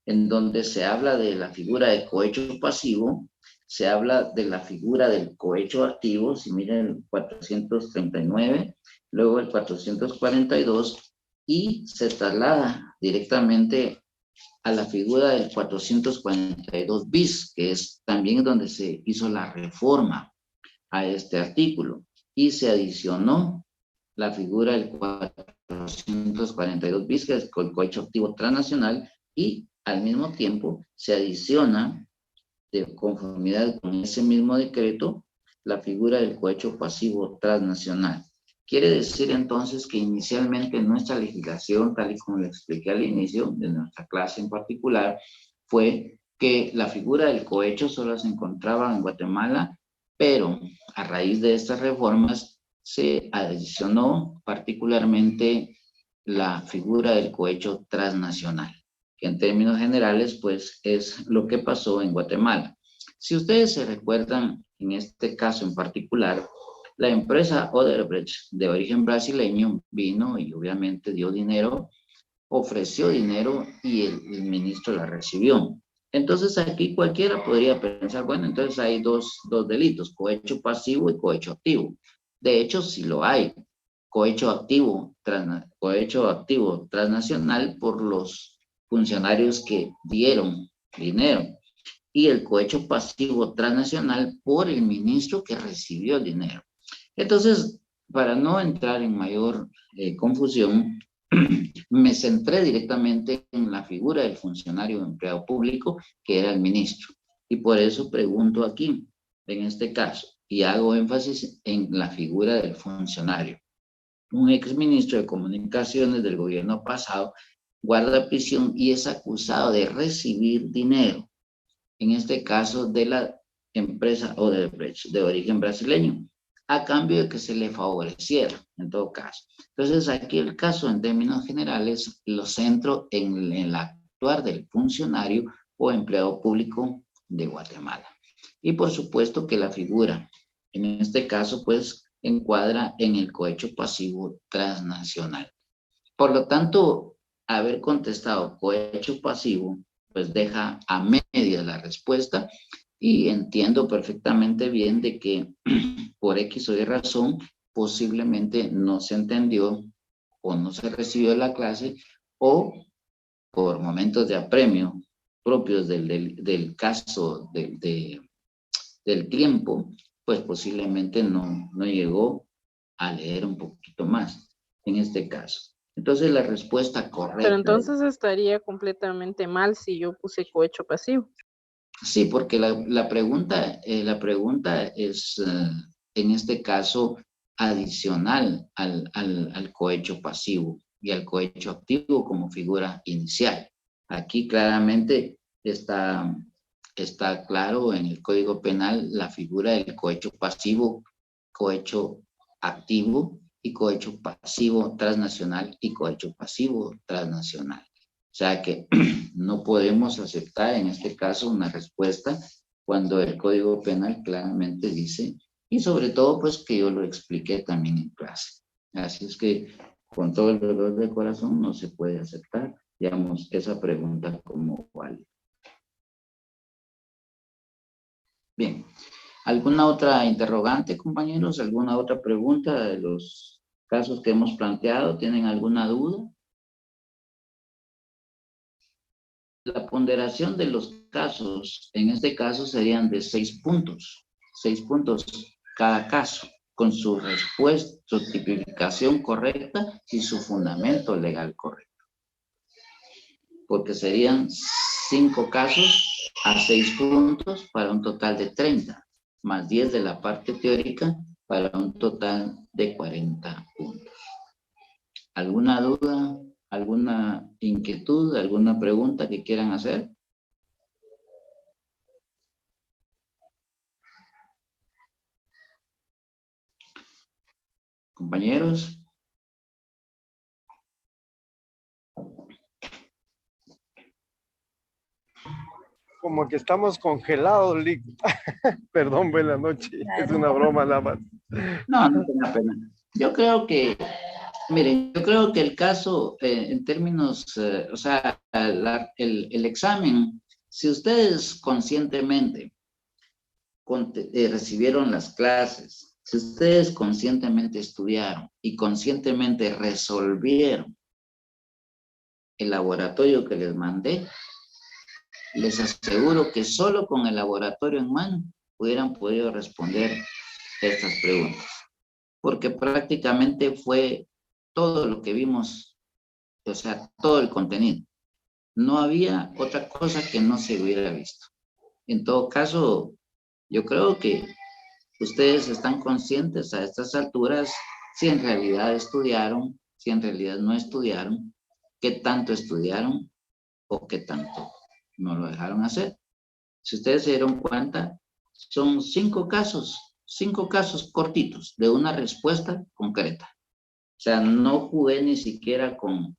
en donde se habla de la figura de cohecho pasivo, se habla de la figura del cohecho activo, si miren el 439, luego el 442, y se traslada directamente a la figura del 442 bis, que es también donde se hizo la reforma a este artículo, y se adicionó la figura del 442 bis, que es el cohecho activo transnacional, y al mismo tiempo se adiciona, de conformidad con ese mismo decreto, la figura del cohecho pasivo transnacional. Quiere decir entonces que inicialmente nuestra legislación, tal y como le expliqué al inicio de nuestra clase en particular, fue que la figura del cohecho solo se encontraba en Guatemala, pero a raíz de estas reformas se adicionó particularmente la figura del cohecho transnacional, que en términos generales pues es lo que pasó en Guatemala. Si ustedes se recuerdan, en este caso en particular, la empresa Odebrecht de origen brasileño vino y obviamente dio dinero, ofreció dinero y el ministro la recibió. Entonces aquí cualquiera podría pensar, bueno, entonces hay dos delitos, cohecho pasivo y cohecho activo. De hecho, sí lo hay. Cohecho activo transnacional por los funcionarios que dieron dinero y el cohecho pasivo transnacional por el ministro que recibió el dinero. Entonces, para no entrar en mayor confusión, me centré directamente en la figura del funcionario o empleado público, que era el ministro. Y por eso pregunto aquí, en este caso, y hago énfasis en la figura del funcionario. Un exministro de Comunicaciones del gobierno pasado guarda prisión y es acusado de recibir dinero, en este caso de la empresa Odebrecht de origen brasileño, a cambio de que se le favoreciera, en todo caso. Entonces, aquí el caso, en términos generales, lo centro en el actuar del funcionario o empleado público de Guatemala. Y por supuesto que la figura, en este caso, pues, encuadra en el cohecho pasivo transnacional. Por lo tanto, haber contestado cohecho pasivo, pues deja a media la respuesta, y entiendo perfectamente bien de que por X o Y razón posiblemente no se entendió o no se recibió la clase, o por momentos de apremio propios del caso del tiempo, pues posiblemente no llegó a leer un poquito más en este caso. Entonces la respuesta correcta... Pero entonces estaría completamente mal si yo puse cohecho pasivo. Sí, porque la pregunta es, en este caso, adicional al cohecho pasivo y al cohecho activo como figura inicial. Aquí claramente está claro en el Código Penal la figura del cohecho pasivo, cohecho activo y cohecho pasivo transnacional y cohecho pasivo transnacional. O sea que no podemos aceptar en este caso una respuesta cuando el Código Penal claramente dice, y sobre todo pues que yo lo expliqué también en clase. Así es que con todo el dolor del corazón no se puede aceptar, digamos, esa pregunta como válida. Bien, ¿alguna otra interrogante, compañeros? ¿Alguna otra pregunta de los casos que hemos planteado? ¿Tienen alguna duda? La ponderación de los casos, en este caso serían de 6 puntos cada caso, con su respuesta, su tipificación correcta y su fundamento legal correcto. Porque serían 5 casos a 6 puntos para un total de 30, más 10 de la parte teórica para un total de 40 puntos. ¿Alguna duda? ¿Alguna inquietud? ¿Alguna pregunta que quieran hacer? Compañeros. Como que estamos congelados, Lick. Perdón, buena noche. Es una broma nada más. No, no tenga pena. Yo creo que, miren, yo creo que el caso, en términos, o sea, el examen, si ustedes conscientemente recibieron las clases, si ustedes conscientemente estudiaron y conscientemente resolvieron el laboratorio que les mandé, les aseguro que solo con el laboratorio en mano hubieran podido responder estas preguntas. Porque prácticamente fue todo lo que vimos, o sea, todo el contenido. No había otra cosa que no se hubiera visto. En todo caso, yo creo que ustedes están conscientes a estas alturas si en realidad estudiaron, si en realidad no estudiaron, qué tanto estudiaron o qué tanto no lo dejaron hacer. Si ustedes se dieron cuenta, son 5 casos cortitos de una respuesta concreta. O sea, no jugué ni siquiera con,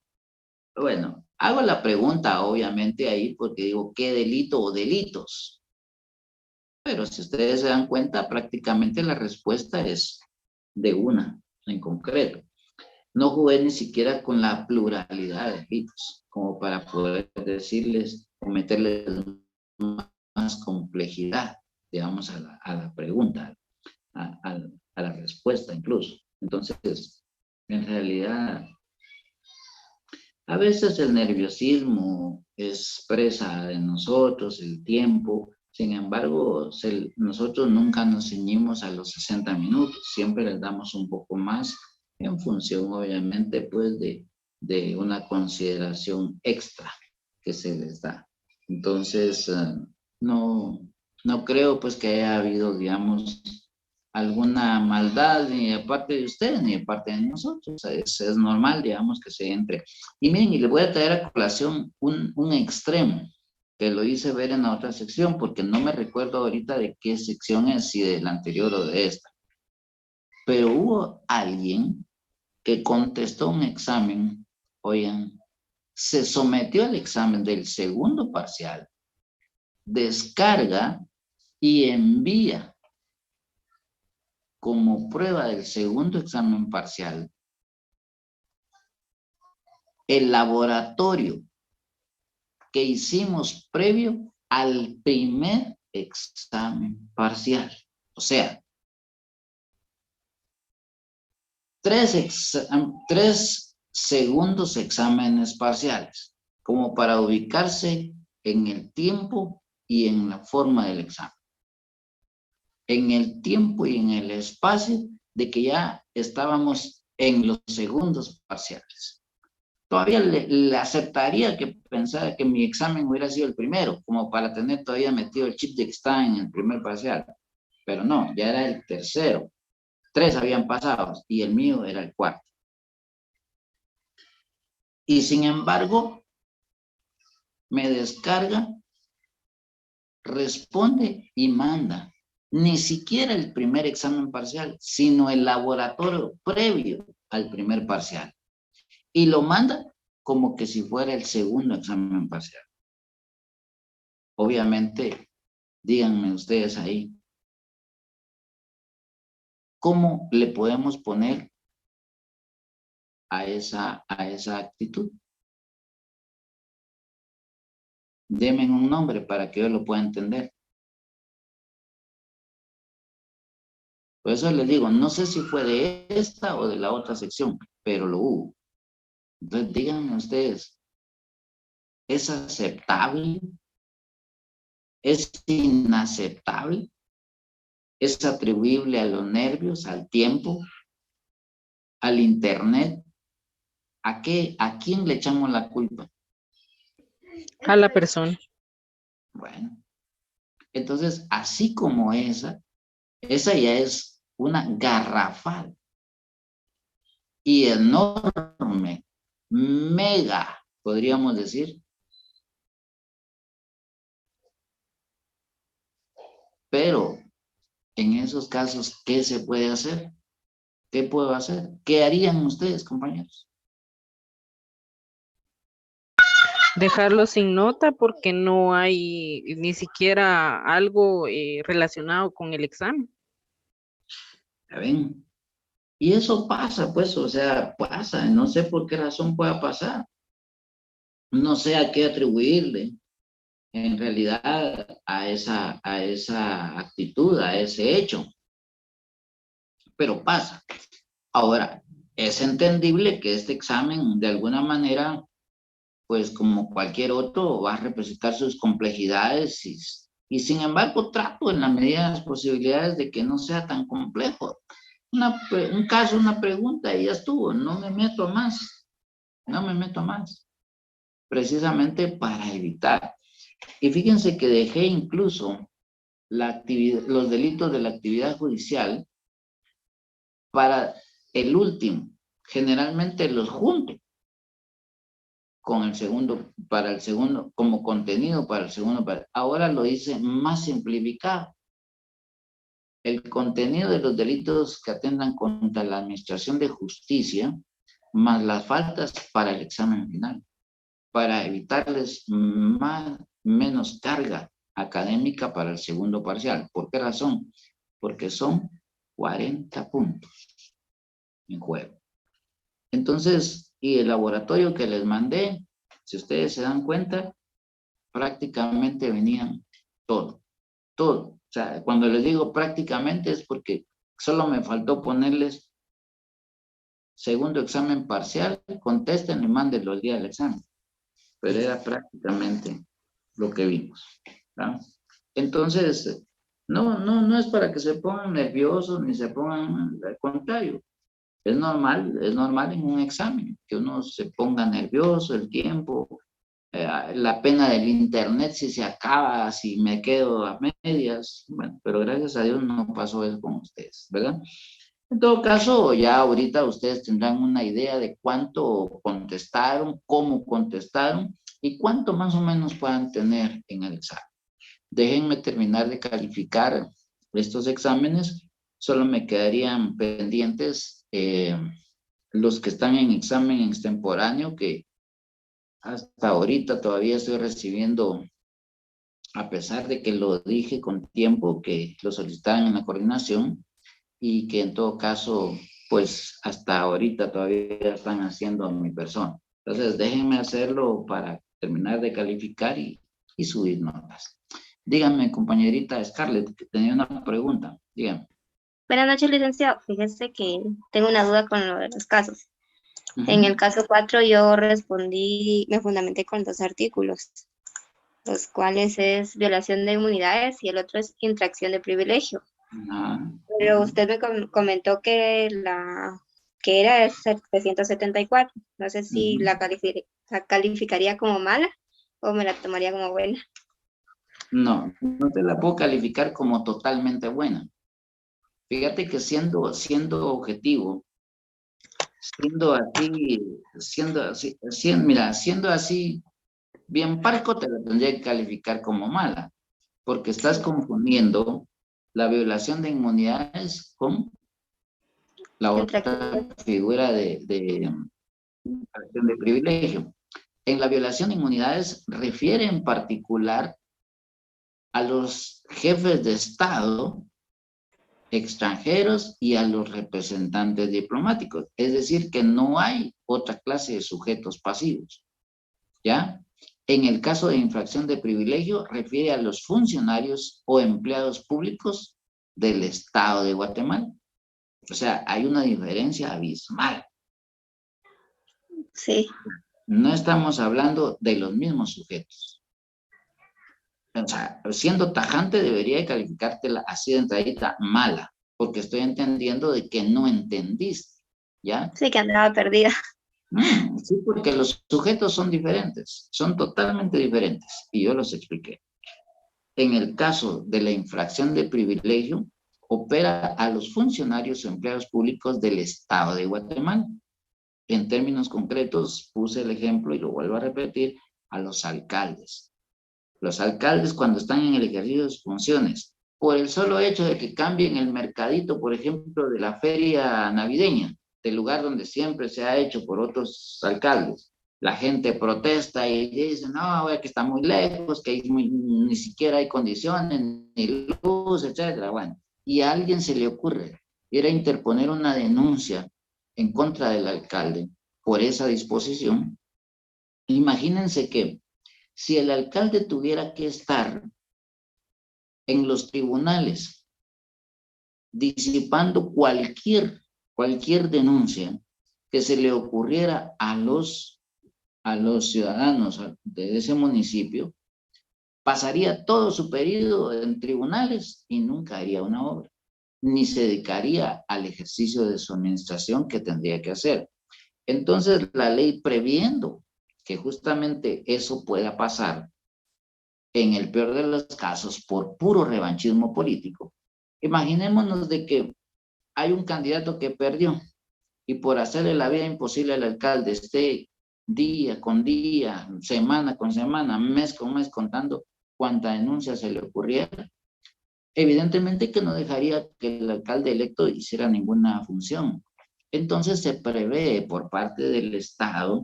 bueno, hago la pregunta obviamente ahí porque digo, ¿qué delito o delitos? Pero si ustedes se dan cuenta, prácticamente la respuesta es de una en concreto. No jugué ni siquiera con la pluralidad de delitos, como para poder decirles o meterles más complejidad, digamos, a la pregunta, a la respuesta incluso. Entonces, en realidad, a veces el nerviosismo es presa de nosotros, el tiempo. Sin embargo, nosotros nunca nos ceñimos a los 60 minutos, siempre les damos un poco más en función, obviamente, pues de una consideración extra que se les da. Entonces, no creo pues que haya habido, digamos, alguna maldad ni de parte de ustedes ni de parte de nosotros. Es normal, digamos, que se entre. Y miren, y le voy a traer a colación un extremo que lo hice ver en la otra sección, porque no me recuerdo ahorita de qué sección es, si de la anterior o de esta. Pero hubo alguien que contestó un examen, oigan, se sometió al examen del segundo parcial descarga y envía como prueba del segundo examen parcial el laboratorio que hicimos previo al primer examen parcial. O sea, tres segundos exámenes parciales, como para ubicarse en el tiempo y en la forma del examen. En el tiempo y en el espacio de que ya estábamos en los segundos parciales. Todavía le aceptaría que pensara que mi examen hubiera sido el primero, como para tener todavía metido el chip de que estaba en el primer parcial. Pero no, ya era el tercero. 3 habían pasado y el mío era el cuarto. Y sin embargo, me descarga, responde y manda. Ni siquiera el primer examen parcial, sino el laboratorio previo al primer parcial. Y lo manda como que si fuera el segundo examen parcial. Obviamente, díganme ustedes ahí, ¿cómo le podemos poner a esa actitud? Denme un nombre para que yo lo pueda entender. Por eso les digo, no sé si fue de esta o de la otra sección, pero lo hubo. Entonces, díganme ustedes, ¿es aceptable? ¿Es inaceptable? ¿Es atribuible a los nervios, al tiempo, al internet? ¿A qué? ¿A quién le echamos la culpa? A la persona. Bueno, entonces, así como esa ya es una garrafal y enorme, mega, podríamos decir. Pero en esos casos, ¿qué se puede hacer? ¿Qué puedo hacer? ¿Qué harían ustedes, compañeros? Dejarlo sin nota porque no hay ni siquiera algo relacionado con el examen. ¿Ya ven? Y eso pasa, pues, o sea, pasa. No sé por qué razón pueda pasar. No sé a qué atribuirle, en realidad, a esa actitud, a ese hecho. Pero pasa. Ahora, es entendible que este examen, de alguna manera, pues como cualquier otro, va a representar sus complejidades y sin embargo trato en la medida de las posibilidades de que no sea tan complejo. Un caso, una pregunta y ya estuvo, no me meto más, precisamente para evitar. Y fíjense que dejé incluso los delitos de la actividad judicial para el último, generalmente los junto con el segundo, como contenido para el segundo. Ahora lo hice más simplificado. El contenido de los delitos que atentan contra la administración de justicia, más las faltas para el examen final, para evitarles menos carga académica para el segundo parcial. ¿Por qué razón? Porque son 40 puntos en juego. Entonces, y el laboratorio que les mandé, si ustedes se dan cuenta, prácticamente venían todo. O sea, cuando les digo prácticamente es porque solo me faltó ponerles segundo examen parcial, contesten y mándenlo el día del examen. Pero era prácticamente lo que vimos, ¿verdad? Entonces, no es para que se pongan nerviosos ni se pongan, al contrario. Es normal en un examen que uno se ponga nervioso, el tiempo, la pena del internet si se acaba, si me quedo a medias. Bueno, pero gracias a Dios no pasó eso con ustedes, ¿verdad? En todo caso, ya ahorita ustedes tendrán una idea de cuánto contestaron, cómo contestaron y cuánto más o menos puedan tener en el examen. Déjenme terminar de calificar estos exámenes. Solo me quedarían pendientes los que están en examen extemporáneo, que hasta ahorita todavía estoy recibiendo a pesar de que lo dije con tiempo, que lo solicitaban en la coordinación y que en todo caso, pues hasta ahorita todavía están haciendo a mi persona. Entonces, déjenme hacerlo para terminar de calificar y subir notas. Díganme, compañerita Scarlett, que tenía una pregunta. Díganme. Buenas noches, licenciado. Fíjese que tengo una duda con lo de los casos. En el caso 4 yo respondí, me fundamenté con 2 artículos, los cuales es violación de inmunidades y el otro es infracción de privilegio. Pero usted me comentó que era 774. No sé si la calificaría como mala o me la tomaría como buena. No, no te la puedo calificar como totalmente buena. Fíjate que siendo objetivo, siendo así bien parco, te la tendría que calificar como mala, porque estás confundiendo la violación de inmunidades con la otra figura de acción de privilegio. En la violación de inmunidades refiere en particular a los jefes de Estado extranjeros y a los representantes diplomáticos. Es decir, que no hay otra clase de sujetos pasivos, ¿ya? En el caso de infracción de privilegio, refiere a los funcionarios o empleados públicos del Estado de Guatemala. O sea, hay una diferencia abismal. Sí. No estamos hablando de los mismos sujetos. O sea, siendo tajante debería calificártela así de entradita mala, porque estoy entendiendo de que no entendiste, ¿ya? Sí, que andaba perdida. Sí, porque los sujetos son diferentes, son totalmente diferentes, y yo los expliqué. En el caso de la infracción de privilegio, opera a los funcionarios o empleados públicos del Estado de Guatemala. En términos concretos, puse el ejemplo, y lo vuelvo a repetir, a los alcaldes. Los alcaldes, cuando están en el ejercicio de sus funciones, por el solo hecho de que cambien el mercadito, por ejemplo, de la feria navideña, del lugar donde siempre se ha hecho por otros alcaldes, la gente protesta y dice, no, que está muy lejos, que ni siquiera hay condiciones, ni luz, etcétera. Bueno, y a alguien se le ocurre ir a interponer una denuncia en contra del alcalde por esa disposición. Imagínense que si el alcalde tuviera que estar en los tribunales disipando cualquier denuncia que se le ocurriera a los ciudadanos de ese municipio, pasaría todo su periodo en tribunales y nunca haría una obra, ni se dedicaría al ejercicio de su administración que tendría que hacer. Entonces, la ley, previendo que justamente eso pueda pasar, en el peor de los casos, por puro revanchismo político, imaginémonos de que hay un candidato que perdió y por hacerle la vida imposible al alcalde, esté día con día, semana con semana, mes con mes, contando cuánta denuncia se le ocurriera, evidentemente que no dejaría que el alcalde electo hiciera ninguna función. Entonces se prevé por parte del Estado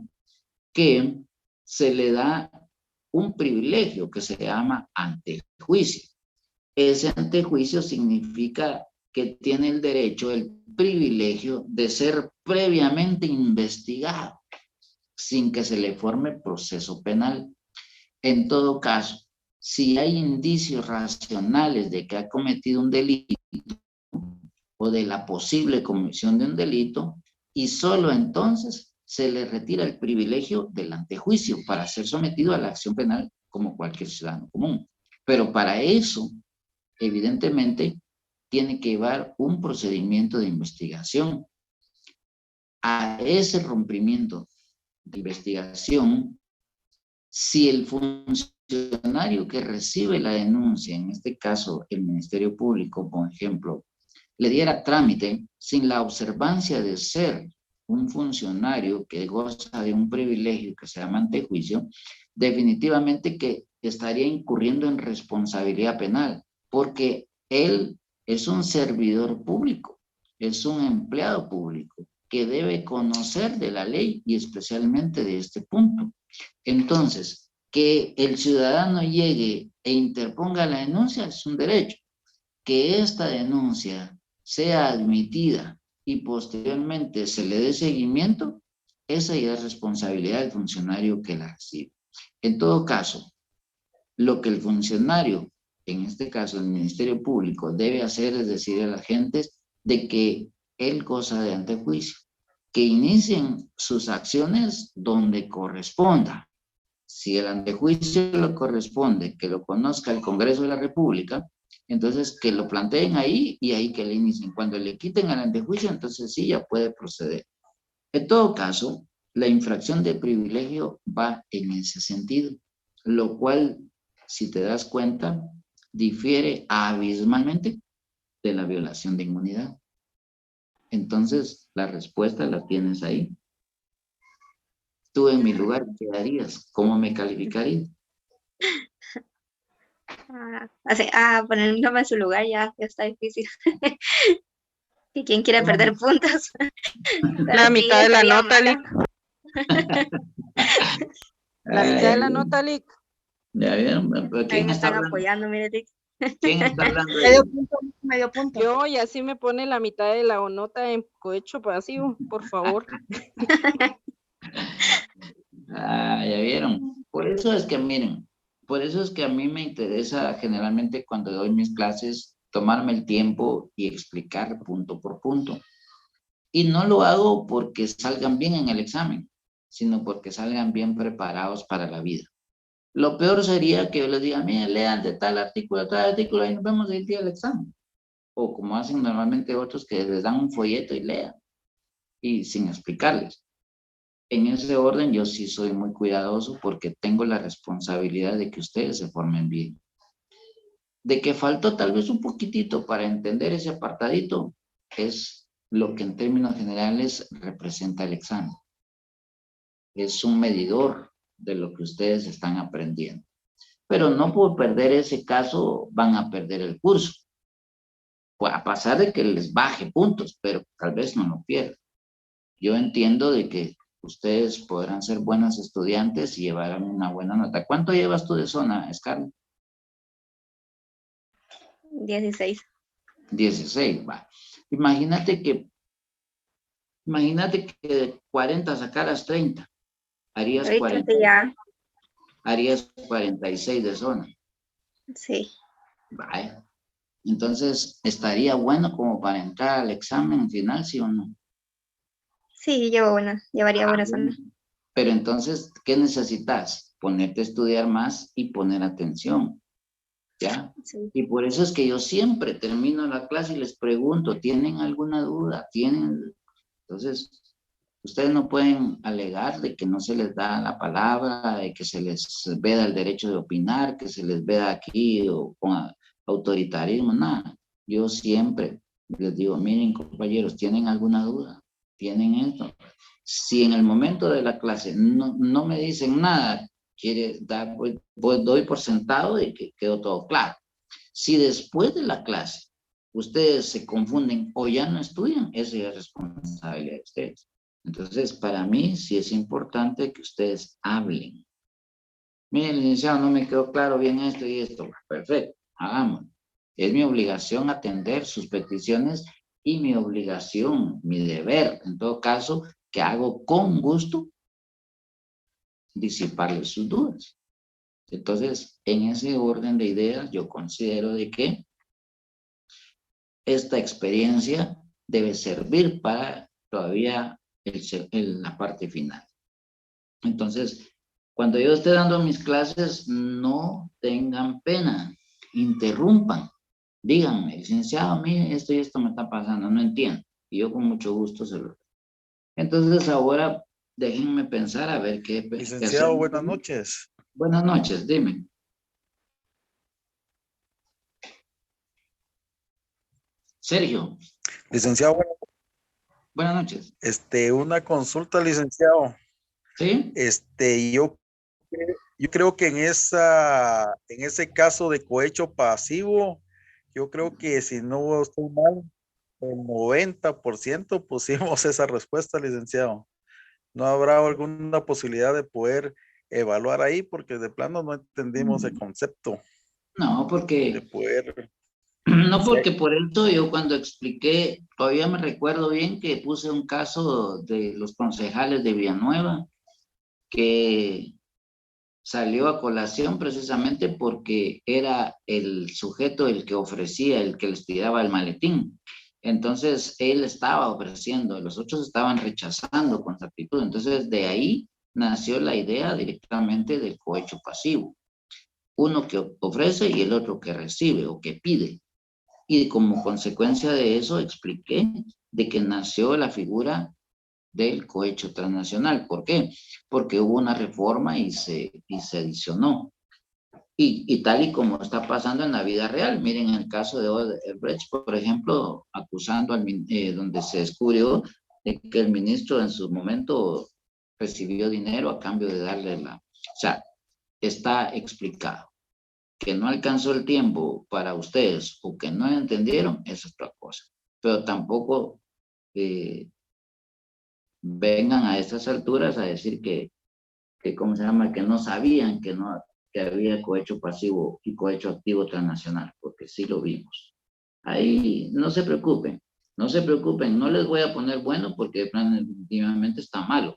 que se le da un privilegio que se llama antejuicio. Ese antejuicio significa que tiene el derecho, el privilegio de ser previamente investigado sin que se le forme proceso penal. En todo caso, si hay indicios racionales de que ha cometido un delito o de la posible comisión de un delito, y solo entonces se le retira el privilegio del antejuicio para ser sometido a la acción penal como cualquier ciudadano común. Pero para eso, evidentemente, tiene que llevar un procedimiento de investigación. A ese rompimiento de investigación, si el funcionario que recibe la denuncia, en este caso el Ministerio Público, por ejemplo, le diera trámite sin la observancia de ser un funcionario que goza de un privilegio que se llama antejuicio, definitivamente que estaría incurriendo en responsabilidad penal, porque él es un servidor público, es un empleado público que debe conocer de la ley y especialmente de este punto. Entonces, que el ciudadano llegue e interponga la denuncia, es un derecho. Que esta denuncia sea admitida y posteriormente se le dé seguimiento, esa ya es responsabilidad del funcionario que la recibe. En todo caso, lo que el funcionario, en este caso el Ministerio Público, debe hacer es decir a las gentes de que él goza de antejuicio, que inicien sus acciones donde corresponda. Si el antejuicio le corresponde que lo conozca el Congreso de la República, entonces que lo planteen ahí y ahí que le inicien. Cuando le quiten el antejuicio, entonces sí ya puede proceder. En todo caso, la infracción de privilegio va en ese sentido, lo cual, si te das cuenta, difiere abismalmente de la violación de inmunidad. Entonces, la respuesta la tienes ahí. Tú en mi lugar, ¿qué harías? ¿Cómo me calificarías? Poniéndome en su lugar ya está difícil. ¿Y quién quiere perder puntos? La mitad de la nota, Lick. La mitad de la nota, Lick. Ya vieron, Ahí me están apoyando, mire, Lick. ¿Quién está hablando? Medio punto. Yo, y así me pone la mitad de la nota en cohecho pasivo, por favor. Ya vieron. Por eso es que, miren, por eso es que a mí me interesa generalmente cuando doy mis clases tomarme el tiempo y explicar punto por punto. Y no lo hago porque salgan bien en el examen, sino porque salgan bien preparados para la vida. Lo peor sería que yo les diga, miren, lean de tal artículo, y nos vemos el día del examen. O como hacen normalmente otros que les dan un folleto y lean, y sin explicarles. En ese orden yo sí soy muy cuidadoso porque tengo la responsabilidad de que ustedes se formen bien. De que faltó tal vez un poquitito para entender ese apartadito, es lo que en términos generales representa el examen. Es un medidor de lo que ustedes están aprendiendo. Pero no por perder ese caso van a perder el curso. Puede pasar de que les baje puntos, pero tal vez no lo pierdan. Yo entiendo de que ustedes podrán ser buenas estudiantes y llevarán una buena nota. ¿Cuánto llevas tú de zona, Scarlett? 16. 16, va. Imagínate que de 40 sacaras 30. Harías Ahorita 40. ya. Harías 46 de zona. Sí. Vaya. Entonces, ¿estaría bueno como para entrar al examen final, sí o no? Sí, llevaría buena zona. Pero entonces, ¿qué necesitas? Ponerte a estudiar más y poner atención, ¿ya? Sí. Y por eso es que yo siempre termino la clase y les pregunto, ¿tienen alguna duda? Entonces, ustedes no pueden alegar de que no se les da la palabra, de que se les veda el derecho de opinar, que se les veda aquí o con autoritarismo, nada. Yo siempre les digo, miren compañeros, ¿tienen alguna duda? ¿Tienen esto? Si en el momento de la clase no me dicen nada, pues doy por sentado y que quedó todo claro. Si después de la clase ustedes se confunden o ya no estudian, esa es responsabilidad de ustedes. Entonces, para mí sí es importante que ustedes hablen. Miren, licenciado, no me quedó claro bien esto y esto. Perfecto, hagámoslo. Es mi obligación atender sus peticiones y mi obligación, mi deber, en todo caso, que hago con gusto, disiparles sus dudas. Entonces, en ese orden de ideas, yo considero de que esta experiencia debe servir para todavía la parte final. Entonces, cuando yo esté dando mis clases, no tengan pena, interrumpan, díganme, licenciado, mire, esto y esto me está pasando, no entiendo. Y yo con mucho gusto se lo... Entonces ahora déjenme pensar a ver qué... Licenciado, buenas noches. Buenas noches, dime. Sergio. Licenciado, buenas noches. Una consulta, licenciado. Sí. Yo creo que en ese caso de cohecho pasivo, yo creo que si no estoy mal, el 90% pusimos esa respuesta, licenciado. ¿No habrá alguna posibilidad de poder evaluar ahí? Porque de plano no entendimos el concepto. No, porque... de poder. No, porque por eso yo cuando expliqué, todavía me recuerdo bien que puse un caso de los concejales de Villanueva, que salió a colación precisamente porque era el sujeto el que ofrecía, el que les tiraba el maletín. Entonces, él estaba ofreciendo, los otros estaban rechazando con actitud. Entonces, de ahí nació la idea directamente del cohecho pasivo. Uno que ofrece y el otro que recibe o que pide. Y como consecuencia de eso expliqué de que nació la figura del cohecho transnacional. ¿Por qué? Porque hubo una reforma y se adicionó. Y tal y como está pasando en la vida real. Miren el caso de Odebrecht, por ejemplo, acusando donde se descubrió de que el ministro en su momento recibió dinero a cambio de darle la... O sea, está explicado. Que no alcanzó el tiempo para ustedes o que no entendieron, es otra cosa. Pero tampoco vengan a estas alturas a decir que ¿cómo se llama? Que no sabían que había cohecho pasivo y cohecho activo transnacional, porque sí lo vimos. Ahí no se preocupen, no les voy a poner bueno porque definitivamente está malo,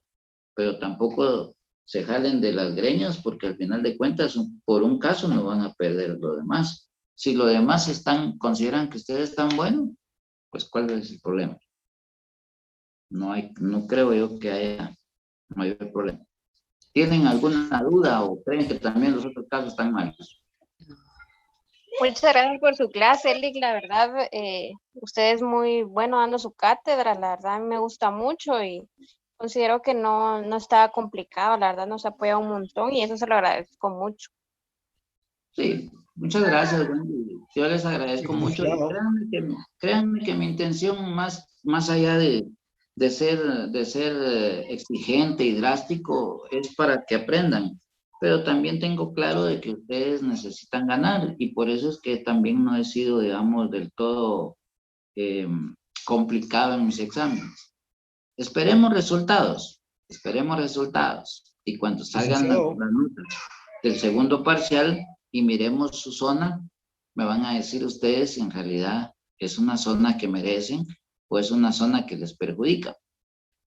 pero tampoco se jalen de las greñas porque al final de cuentas por un caso no van a perder lo demás. Si lo demás consideran que ustedes están buenos, pues ¿cuál es el problema? No creo yo que haya mayor problema. ¿Tienen alguna duda o creen que también los otros casos están malos? Muchas gracias por su clase, Elic. La verdad, usted es muy bueno dando su cátedra. La verdad, me gusta mucho y considero que no está complicado. La verdad, nos apoya un montón y eso se lo agradezco mucho. Sí, muchas gracias, Wendy. Yo les agradezco mucho. Créanme que mi intención más allá de ser exigente y drástico es para que aprendan. Pero también tengo claro de que ustedes necesitan ganar y por eso es que también no he sido, digamos, del todo complicado en mis exámenes. Esperemos resultados y cuando salgan las notas del segundo parcial y miremos su zona, me van a decir ustedes si en realidad es una zona que merecen o es una zona que les perjudica.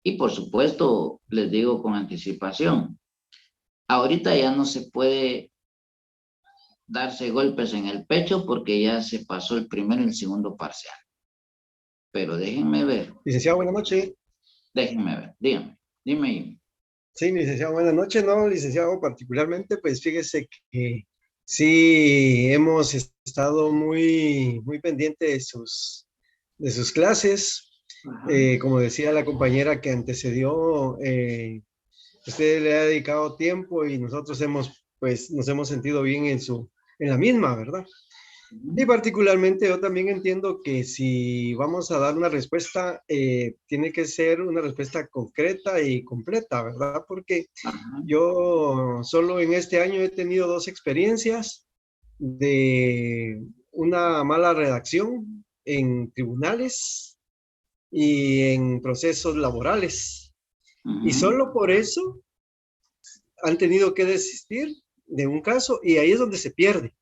Y por supuesto, les digo con anticipación, ahorita ya no se puede darse golpes en el pecho porque ya se pasó el primero y el segundo parcial. Pero déjenme ver. Licenciado, buenas noches. Déjenme ver, dime. Sí, licenciado, buenas noches. No, licenciado, particularmente, pues fíjese que sí hemos estado muy pendientes de sus clases. Como decía la compañera que antecedió, usted le ha dedicado tiempo y nosotros nos hemos sentido bien en la misma, ¿verdad? Y particularmente yo también entiendo que si vamos a dar una respuesta, tiene que ser una respuesta concreta y completa, ¿verdad? Porque yo solo en este año he tenido 2 experiencias de una mala redacción en tribunales y en procesos laborales. Y solo por eso han tenido que desistir de un caso y ahí es donde se pierde.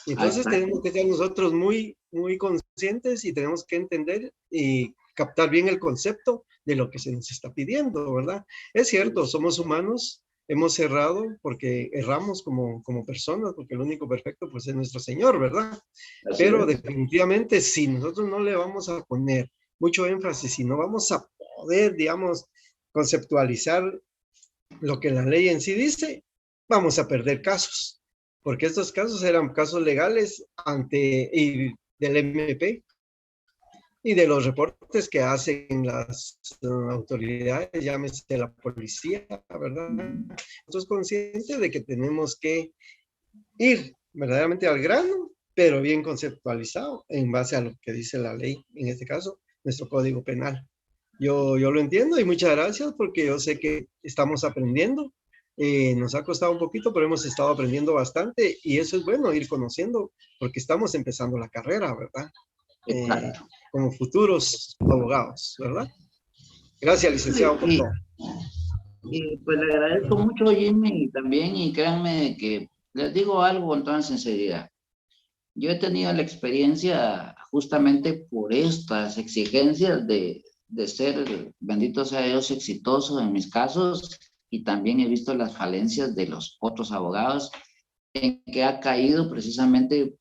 Entonces tenemos que ser nosotros muy conscientes y tenemos que entender y captar bien el concepto de lo que se nos está pidiendo, ¿verdad? Es cierto, somos humanos, hemos errado porque erramos como personas, porque el único perfecto pues es nuestro Señor, ¿verdad? Pero definitivamente si nosotros no le vamos a poner mucho énfasis, si no vamos a poder, digamos, conceptualizar lo que la ley en sí dice, vamos a perder casos. Porque estos casos eran casos legales del MP y de los reportes que hacen las autoridades, llámese la policía, ¿verdad? Nosotros conscientes de que tenemos que ir verdaderamente al grano, pero bien conceptualizado en base a lo que dice la ley, en este caso, nuestro Código Penal. Yo lo entiendo y muchas gracias porque yo sé que estamos aprendiendo. Nos ha costado un poquito, pero hemos estado aprendiendo bastante y eso es bueno, ir conociendo, porque estamos empezando la carrera, ¿verdad? Como futuros abogados, ¿verdad? Gracias, licenciado, por todo. Y pues le agradezco mucho, Jimmy, también, y créanme que les digo algo con toda sinceridad. Yo he tenido la experiencia justamente por estas exigencias de ser, bendito sea Dios, exitoso en mis casos, y también he visto las falencias de los otros abogados en que ha caído precisamente,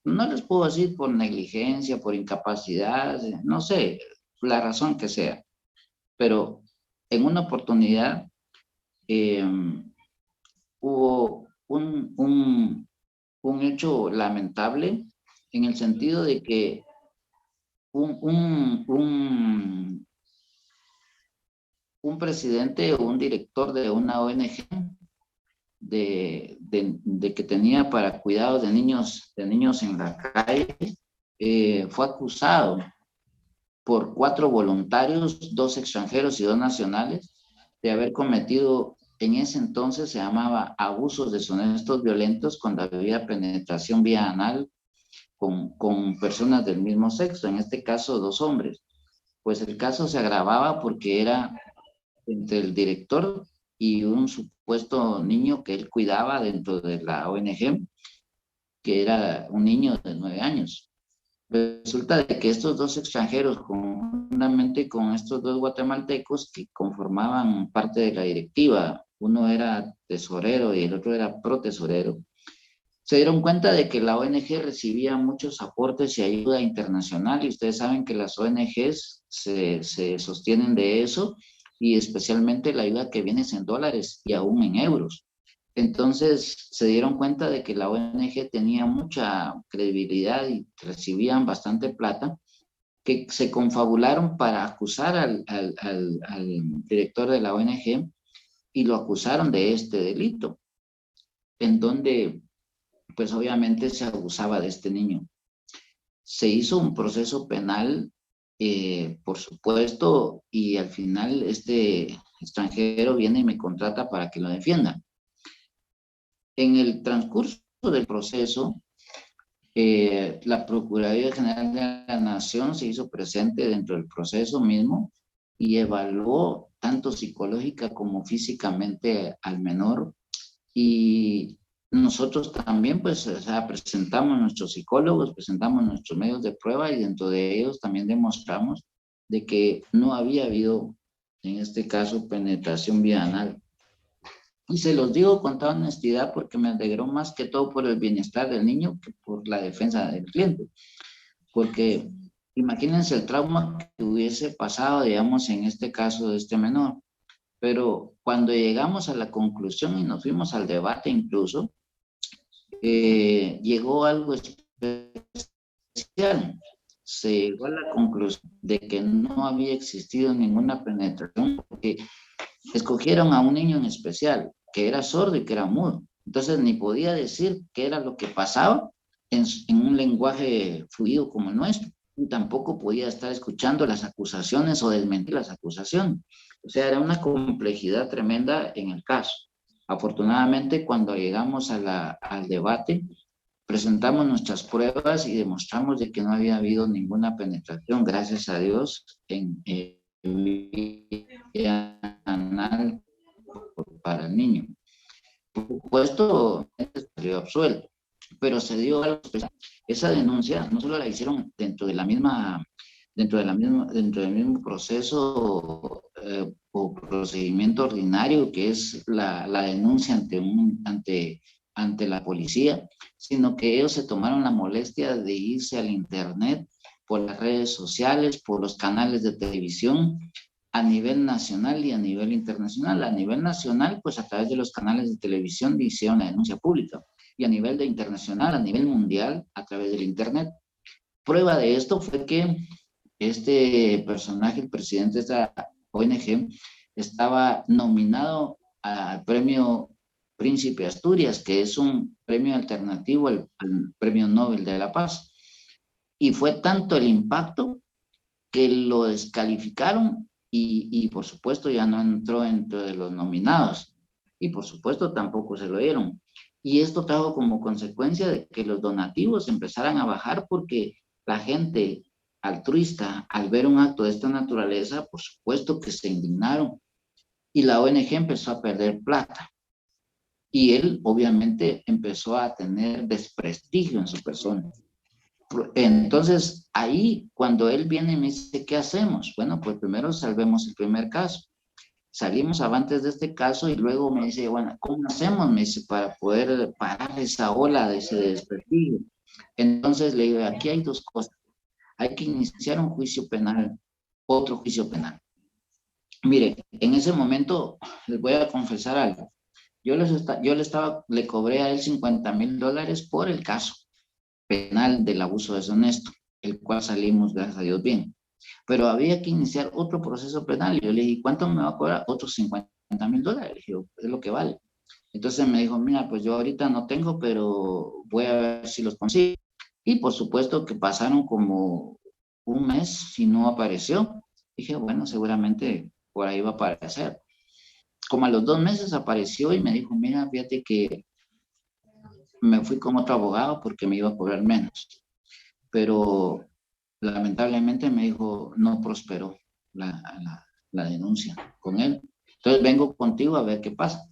no les puedo decir por negligencia, por incapacidad, no sé, la razón que sea, pero en una oportunidad hubo un hecho lamentable en el sentido de que un presidente o un director de una ONG de que tenía para cuidados de niños en la calle, fue acusado por 4 voluntarios, 2 extranjeros y 2 nacionales, de haber cometido, en ese entonces se llamaba abusos deshonestos violentos, cuando había penetración vía anal con personas del mismo sexo, en este caso 2 hombres. Pues el caso se agravaba porque era entre el director y un supuesto niño que él cuidaba dentro de la ONG, que era un niño de 9 años. Resulta de que estos 2 extranjeros, conjuntamente con estos 2 guatemaltecos que conformaban parte de la directiva, uno era tesorero y el otro era protesorero, se dieron cuenta de que la ONG recibía muchos aportes y ayuda internacional, y ustedes saben que las ONGs se sostienen de eso, y especialmente la ayuda que viene es en dólares y aún en euros. Entonces se dieron cuenta de que la ONG tenía mucha credibilidad y recibían bastante plata, que se confabularon para acusar al director de la ONG y lo acusaron de este delito, en donde pues obviamente se abusaba de este niño. Se hizo un proceso penal, por supuesto, y al final este extranjero viene y me contrata para que lo defienda. En el transcurso del proceso, la Procuraduría General de la Nación se hizo presente dentro del proceso mismo y evaluó tanto psicológica como físicamente al menor, y nosotros también, pues, o sea, presentamos nuestros psicólogos, presentamos nuestros medios de prueba, y dentro de ellos también demostramos de que no había habido, en este caso, penetración vía anal. Y se los digo con toda honestidad porque me alegró más que todo por el bienestar del niño que por la defensa del cliente. Porque imagínense el trauma que hubiese pasado, digamos, en este caso de este menor. Pero cuando llegamos a la conclusión y nos fuimos al debate incluso, llegó algo especial. Se llegó a la conclusión de que no había existido ninguna penetración, porque escogieron a un niño en especial, que era sordo y que era mudo. Entonces ni podía decir qué era lo que pasaba en un lenguaje fluido como el nuestro. Y tampoco podía estar escuchando las acusaciones o desmentir las acusaciones. O sea, era una complejidad tremenda en el caso. Afortunadamente, cuando llegamos al debate, presentamos nuestras pruebas y demostramos de que no había habido ninguna penetración, gracias a Dios, en anal para el niño. Por supuesto, salió absuelto, pero se dio algo especial. Esa denuncia no solo la hicieron dentro del mismo proceso o procedimiento ordinario, que es la denuncia ante la policía, sino que ellos se tomaron la molestia de irse al internet, por las redes sociales, por los canales de televisión, a nivel nacional y a nivel internacional. A nivel nacional, pues a través de los canales de televisión hicieron la denuncia pública, y a nivel internacional, a nivel mundial, a través del internet. Prueba de esto fue que este personaje, el presidente de esta ONG, estaba nominado al premio Príncipe Asturias, que es un premio alternativo al Premio Nobel de la Paz. Y fue tanto el impacto que lo descalificaron y por supuesto ya no entró dentro de los nominados. Y por supuesto tampoco se lo dieron. Y esto trajo como consecuencia de que los donativos empezaran a bajar, porque la gente altruista, al ver un acto de esta naturaleza, por supuesto que se indignaron, y la ONG empezó a perder plata. y él obviamente empezó a tener desprestigio en su persona. Entonces, ahí cuando él viene y me dice, ¿qué hacemos? Bueno, pues primero salvemos el primer caso. Salimos avantes de este caso y luego me dice, bueno, ¿cómo hacemos? Me dice, para poder parar esa ola de ese desprestigio. Entonces le digo, aquí hay dos cosas. Hay que iniciar un juicio penal, otro juicio penal. Mire, en ese momento les voy a confesar algo. Yo le cobré a él $50,000 por el caso penal del abuso deshonesto, el cual salimos, gracias a Dios, bien. Pero había que iniciar otro proceso penal. Yo le dije, ¿cuánto me va a cobrar? Otros $50,000. Le dije, es lo que vale. Entonces me dijo, mira, pues yo ahorita no tengo, pero voy a ver si los consigo. Y por supuesto que pasaron como un mes y no apareció. Dije, bueno, seguramente por ahí va a aparecer. Como a los 2 meses apareció y me dijo, mira, fíjate que me fui con otro abogado porque me iba a cobrar menos. Pero lamentablemente me dijo, no prosperó la denuncia con él. Entonces vengo contigo a ver qué pasa.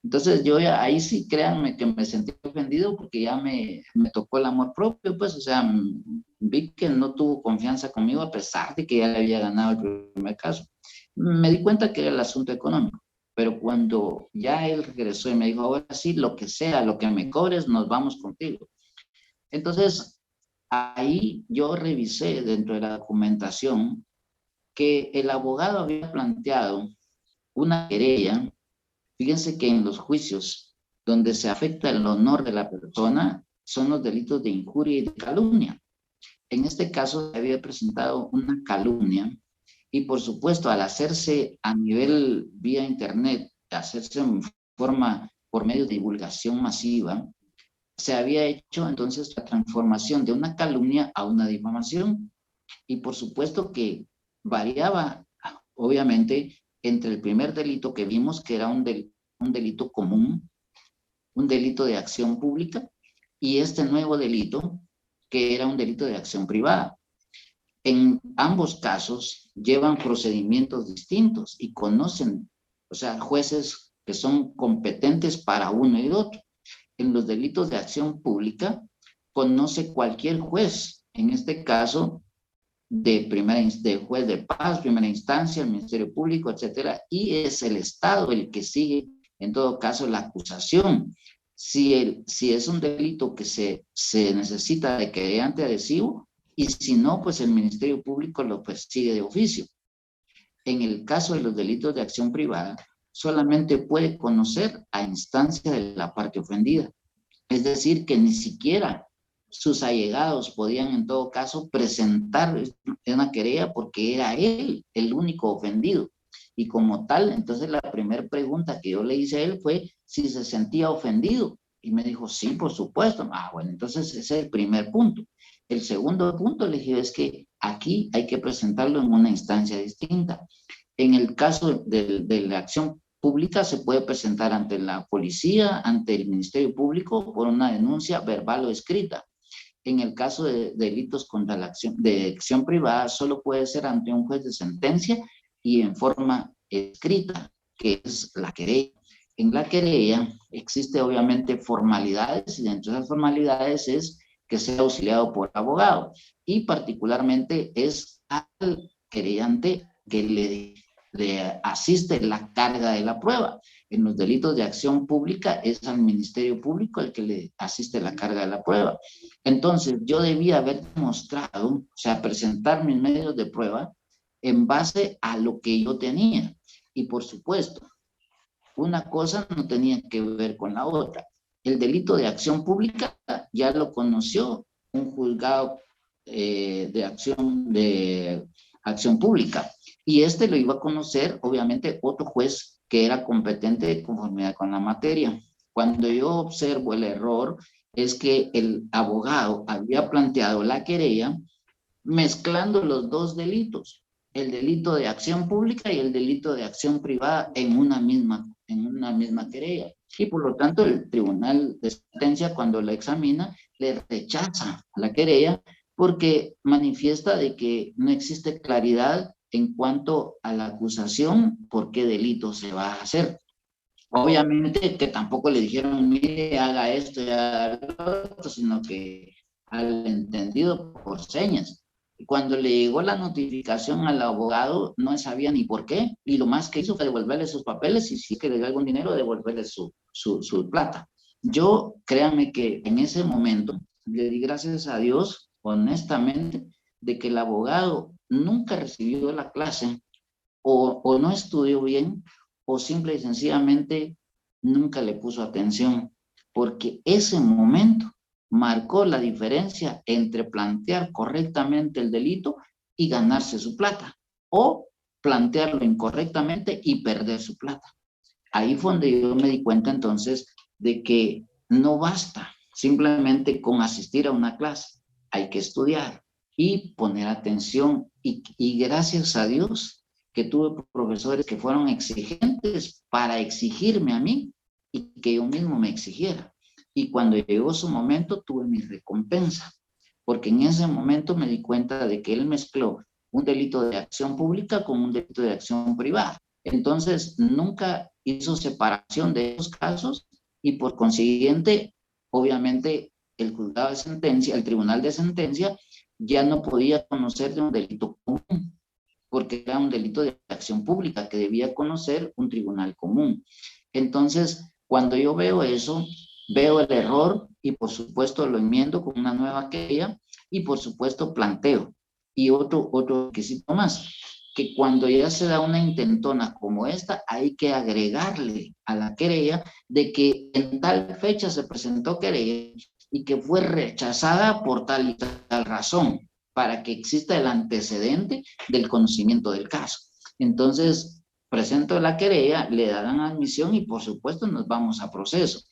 Entonces yo ya, ahí sí créanme que me sentí ofendido porque ya me tocó el amor propio, pues, o sea, vi que no tuvo confianza conmigo a pesar de que ya le había ganado el primer caso. Me di cuenta que era el asunto económico, pero cuando ya él regresó y me dijo, ahora sí, lo que sea, lo que me cobres, nos vamos contigo. Entonces, ahí yo revisé dentro de la documentación que el abogado había planteado una querella. Fíjense que en los juicios donde se afecta el honor de la persona son los delitos de injuria y de calumnia. En este caso se había presentado una calumnia y por supuesto al hacerse a nivel vía internet, hacerse en forma por medio de divulgación masiva, se había hecho entonces la transformación de una calumnia a una difamación y por supuesto que variaba obviamente entre el primer delito que vimos, que era un delito común, un delito de acción pública, y este nuevo delito, que era un delito de acción privada. En ambos casos llevan procedimientos distintos y conocen, o sea, jueces que son competentes para uno y otro. En los delitos de acción pública, conoce cualquier juez, en este caso, de juez de paz, primera instancia, el Ministerio Público, etcétera, y es el Estado el que sigue, en todo caso, la acusación. Si es un delito que se necesita de querellante adhesivo, y si no, pues el Ministerio Público lo persigue de oficio. En el caso de los delitos de acción privada, solamente puede conocer a instancia de la parte ofendida. Es decir, que ni siquiera sus allegados podían en todo caso presentar una querella porque era él el único ofendido. Y como tal, entonces la primera pregunta que yo le hice a él fue si se sentía ofendido. Y me dijo, sí, por supuesto. Ah, bueno, entonces ese es el primer punto. El segundo punto le dije es que aquí hay que presentarlo en una instancia distinta. En el caso de la acción pública se puede presentar ante la policía, ante el Ministerio Público por una denuncia verbal o escrita. En el caso de delitos contra la acción privada, solo puede ser ante un juez de sentencia y en forma escrita, que es la querella. En la querella existe obviamente formalidades y dentro de esas formalidades es que sea auxiliado por abogado y particularmente es al querellante que le asiste la carga de la prueba. En los delitos de acción pública es al Ministerio Público el que le asiste la carga de la prueba. Entonces, yo debía haber demostrado, o sea, presentar mis medios de prueba en base a lo que yo tenía. Y por supuesto, una cosa no tenía que ver con la otra. El delito de acción pública ya lo conoció un juzgado de acción pública. Y este lo iba a conocer, obviamente, otro juez que era competente de conformidad con la materia. Cuando yo observo el error, es que el abogado había planteado la querella mezclando los dos delitos, el delito de acción pública y el delito de acción privada en una misma querella. Y por lo tanto, el tribunal de sentencia, cuando la examina, le rechaza la querella porque manifiesta de que no existe claridad en cuanto a la acusación, por qué delito se va a hacer. Obviamente que tampoco le dijeron, mire, haga esto y haga lo otro, sino que al entendido por señas. Y cuando le llegó la notificación al abogado, no sabía ni por qué, y lo más que hizo fue devolverle sus papeles, y si que le dio algún dinero, devolverle su plata. Yo, créanme que en ese momento, le di gracias a Dios, honestamente, de que el abogado nunca recibió la clase, o no estudió bien, o simple y sencillamente nunca le puso atención, porque ese momento marcó la diferencia entre plantear correctamente el delito y ganarse su plata, o plantearlo incorrectamente y perder su plata. Ahí fue donde yo me di cuenta entonces de que no basta simplemente con asistir a una clase, hay que estudiar y poner atención, y gracias a Dios que tuve profesores que fueron exigentes para exigirme a mí y que yo mismo me exigiera. Y cuando llegó su momento, tuve mi recompensa, porque en ese momento me di cuenta de que él mezcló un delito de acción pública con un delito de acción privada. Entonces, nunca hizo separación de esos casos y por consiguiente, obviamente, el juzgado de sentencia, el tribunal de sentencia, ya no podía conocer de un delito común, porque era un delito de acción pública que debía conocer un tribunal común. Entonces, cuando yo veo eso, veo el error y por supuesto lo enmiendo con una nueva querella y por supuesto planteo. Y otro requisito más, que cuando ya se da una intentona como esta, hay que agregarle a la querella de que en tal fecha se presentó querella y que fue rechazada por tal y tal razón, para que exista el antecedente del conocimiento del caso. Entonces, presento la querella, le darán admisión y por supuesto nos vamos a proceso.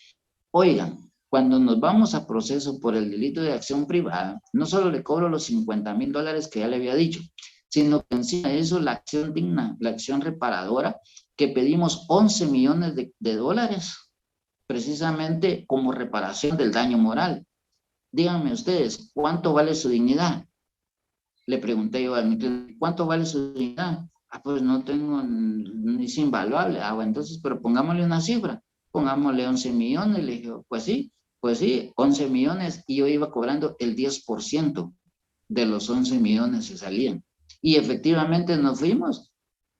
Oigan, cuando nos vamos a proceso por el delito de acción privada, no solo le cobro los $50,000 que ya le había dicho, sino que encima de eso la acción digna, la acción reparadora, que pedimos 11 millones de dólares, precisamente como reparación del daño moral. Díganme ustedes, ¿cuánto vale su dignidad? Le pregunté yo a mi cliente, ¿cuánto vale su dignidad? Pues no tengo, ni es invaluable. Bueno, entonces, pero pongámosle una cifra, pongámosle 11 millones. Le dije, pues sí, 11 millones, y yo iba cobrando el 10% de los 11 millones se salían. Y efectivamente nos fuimos,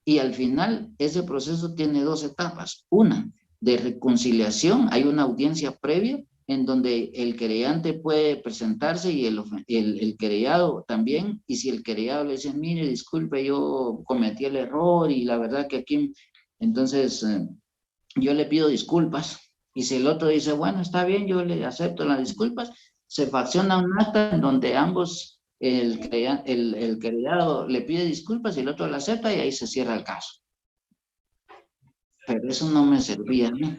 y al final ese proceso tiene dos etapas. Una, de reconciliación, hay una audiencia previa, en donde el querellante puede presentarse y el querellado también, y si el querellado le dice, mire, disculpe, yo cometí el error y la verdad que aquí, entonces yo le pido disculpas, y si el otro dice, bueno, está bien, yo le acepto las disculpas, se facciona un acta en donde ambos, el querellado le pide disculpas y el otro la acepta y ahí se cierra el caso. Pero eso no me servía a mí.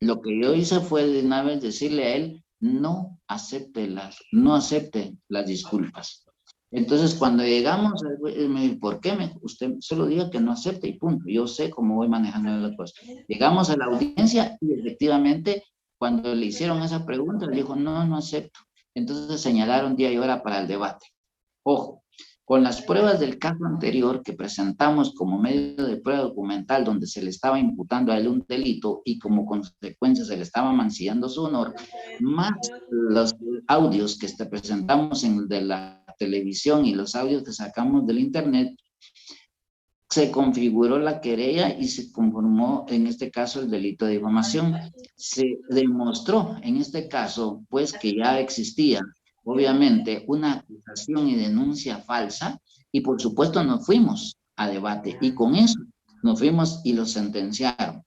Lo que yo hice fue de una vez decirle a él, no acepte las disculpas. Entonces, cuando llegamos, me dijo, ¿por qué? Usted solo diga que no acepte y punto. Yo sé cómo voy manejando las cosas. Llegamos a la audiencia y efectivamente, cuando le hicieron esa pregunta, le dijo, no acepto. Entonces señalaron día y hora para el debate. Ojo, con las pruebas del caso anterior que presentamos como medio de prueba documental, donde se le estaba imputando a él un delito y como consecuencia se le estaba mancillando su honor, más los audios que presentamos de la televisión y los audios que sacamos del internet, se configuró la querella y se conformó en este caso el delito de difamación. Se demostró en este caso pues que ya existía obviamente una acusación y denuncia falsa, y por supuesto nos fuimos a debate y con eso nos fuimos y lo sentenciaron.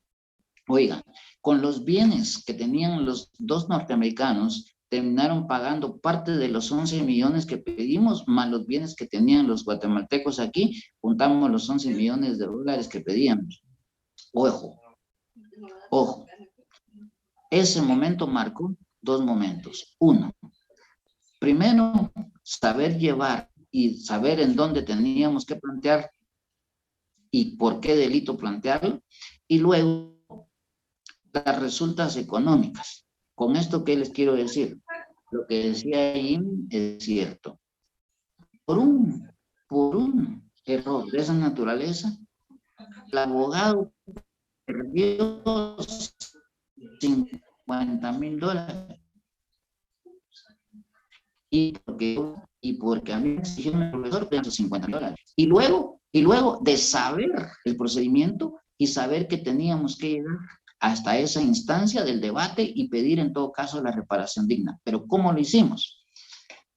Oigan, con los bienes que tenían los dos norteamericanos, terminaron pagando parte de los 11 millones que pedimos, más los bienes que tenían los guatemaltecos aquí, juntamos los 11 millones de dólares que pedíamos. Ojo, ese momento marcó dos momentos. Uno, primero, saber llevar y saber en dónde teníamos que plantear y por qué delito plantearlo, y luego las resultas económicas. Con esto, ¿qué les quiero decir? Lo que decía Jim es cierto. Por un error de esa naturaleza, el abogado perdió $50,000. Y porque a mí me exigió mi profesor esos $50,000. Y luego de saber el procedimiento y saber que teníamos que llegar hasta esa instancia del debate y pedir en todo caso la reparación digna. Pero ¿cómo lo hicimos?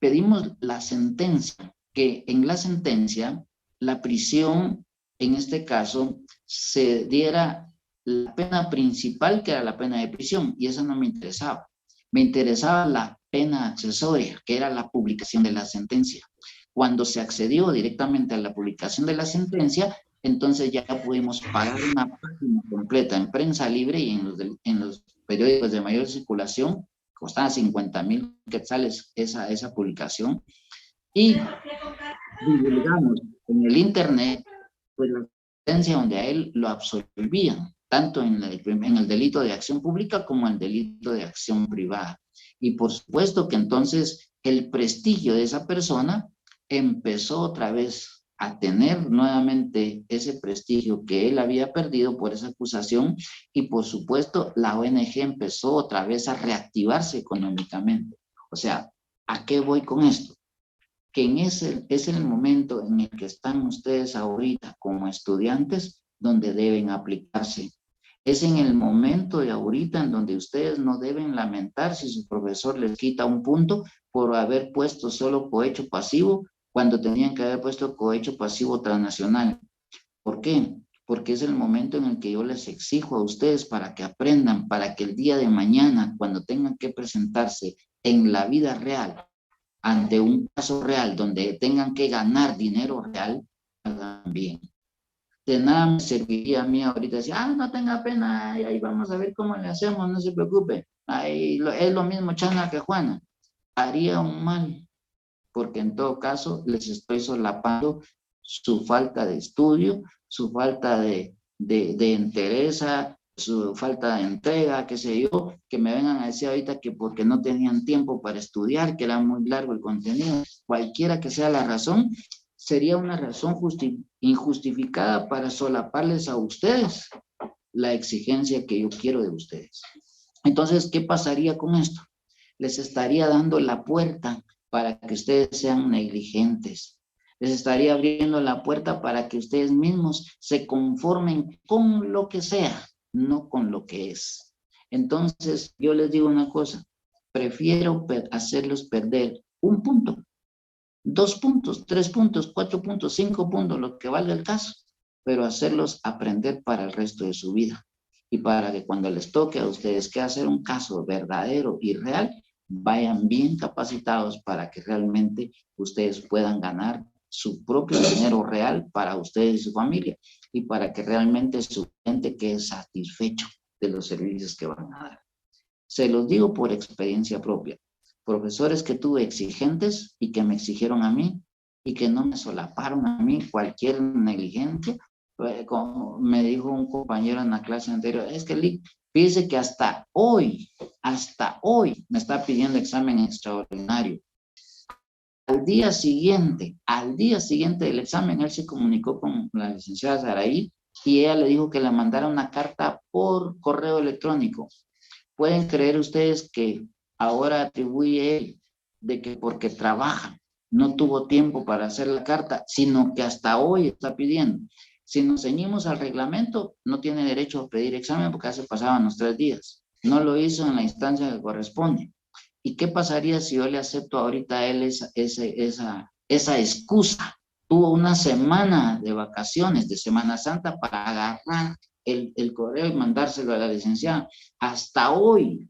Pedimos la sentencia, que en la sentencia la prisión, en este caso, se diera la pena principal, que era la pena de prisión, y esa no me interesaba. Me interesaba la pena accesoria, que era la publicación de la sentencia. Cuando se accedió directamente a la publicación de la sentencia, entonces ya pudimos pagar una página completa en prensa libre y en los periódicos de mayor circulación. Costaba 50,000 quetzales esa publicación. Y divulgamos en el internet pues, la sentencia donde a él lo absolvían, tanto en el delito de acción pública como en el delito de acción privada. Y por supuesto que entonces el prestigio de esa persona empezó otra vez a tener nuevamente ese prestigio que él había perdido por esa acusación, y por supuesto la ONG empezó otra vez a reactivarse económicamente. O sea, ¿a qué voy con esto? Que es el momento en el que están ustedes ahorita como estudiantes donde deben aplicarse. Es en el momento de ahorita en donde ustedes no deben lamentar si su profesor les quita un punto por haber puesto solo cohecho pasivo cuando tenían que haber puesto cohecho pasivo transnacional. ¿Por qué? Porque es el momento en el que yo les exijo a ustedes para que aprendan, para que el día de mañana, cuando tengan que presentarse en la vida real, ante un caso real donde tengan que ganar dinero real, hagan bien. De nada me serviría a mí ahorita decir, no tenga pena, ahí vamos a ver cómo le hacemos, no se preocupe. Ahí es lo mismo Chana que Juana. Haría un mal, porque en todo caso les estoy solapando su falta de estudio, su falta de entereza, su falta de entrega, qué sé yo, que me vengan a decir ahorita que porque no tenían tiempo para estudiar, que era muy largo el contenido. Cualquiera que sea la razón, sería una razón injustificada para solaparles a ustedes la exigencia que yo quiero de ustedes. Entonces, ¿qué pasaría con esto? Les estaría dando la puerta para que ustedes sean negligentes. Les estaría abriendo la puerta para que ustedes mismos se conformen con lo que sea, no con lo que es. Entonces, yo les digo una cosa, prefiero hacerlos perder 1 punto, 2 puntos, 3 puntos, 4 puntos, 5 puntos, lo que valga el caso, pero hacerlos aprender para el resto de su vida. Y para que cuando les toque a ustedes que hacer un caso verdadero y real, vayan bien capacitados para que realmente ustedes puedan ganar su propio dinero real para ustedes y su familia, y para que realmente su gente quede satisfecho de los servicios que van a dar. Se los digo por experiencia propia. Profesores que tuve exigentes y que me exigieron a mí y que no me solaparon a mí cualquier negligencia. Como me dijo un compañero en la clase anterior, es que fíjese que hasta hoy me está pidiendo examen extraordinario. Al día siguiente del examen, él se comunicó con la licenciada Saraí y ella le dijo que le mandara una carta por correo electrónico. ¿Pueden creer ustedes que ahora atribuye él de que porque trabaja no tuvo tiempo para hacer la carta, sino que hasta hoy está pidiendo? Si nos ceñimos al reglamento, no tiene derecho a pedir examen porque ya se pasaban los 3 días. No lo hizo en la instancia que corresponde. ¿Y qué pasaría si yo le acepto ahorita a él esa excusa? Tuvo una semana de vacaciones, de Semana Santa, para agarrar el correo y mandárselo a la licenciada. Hasta hoy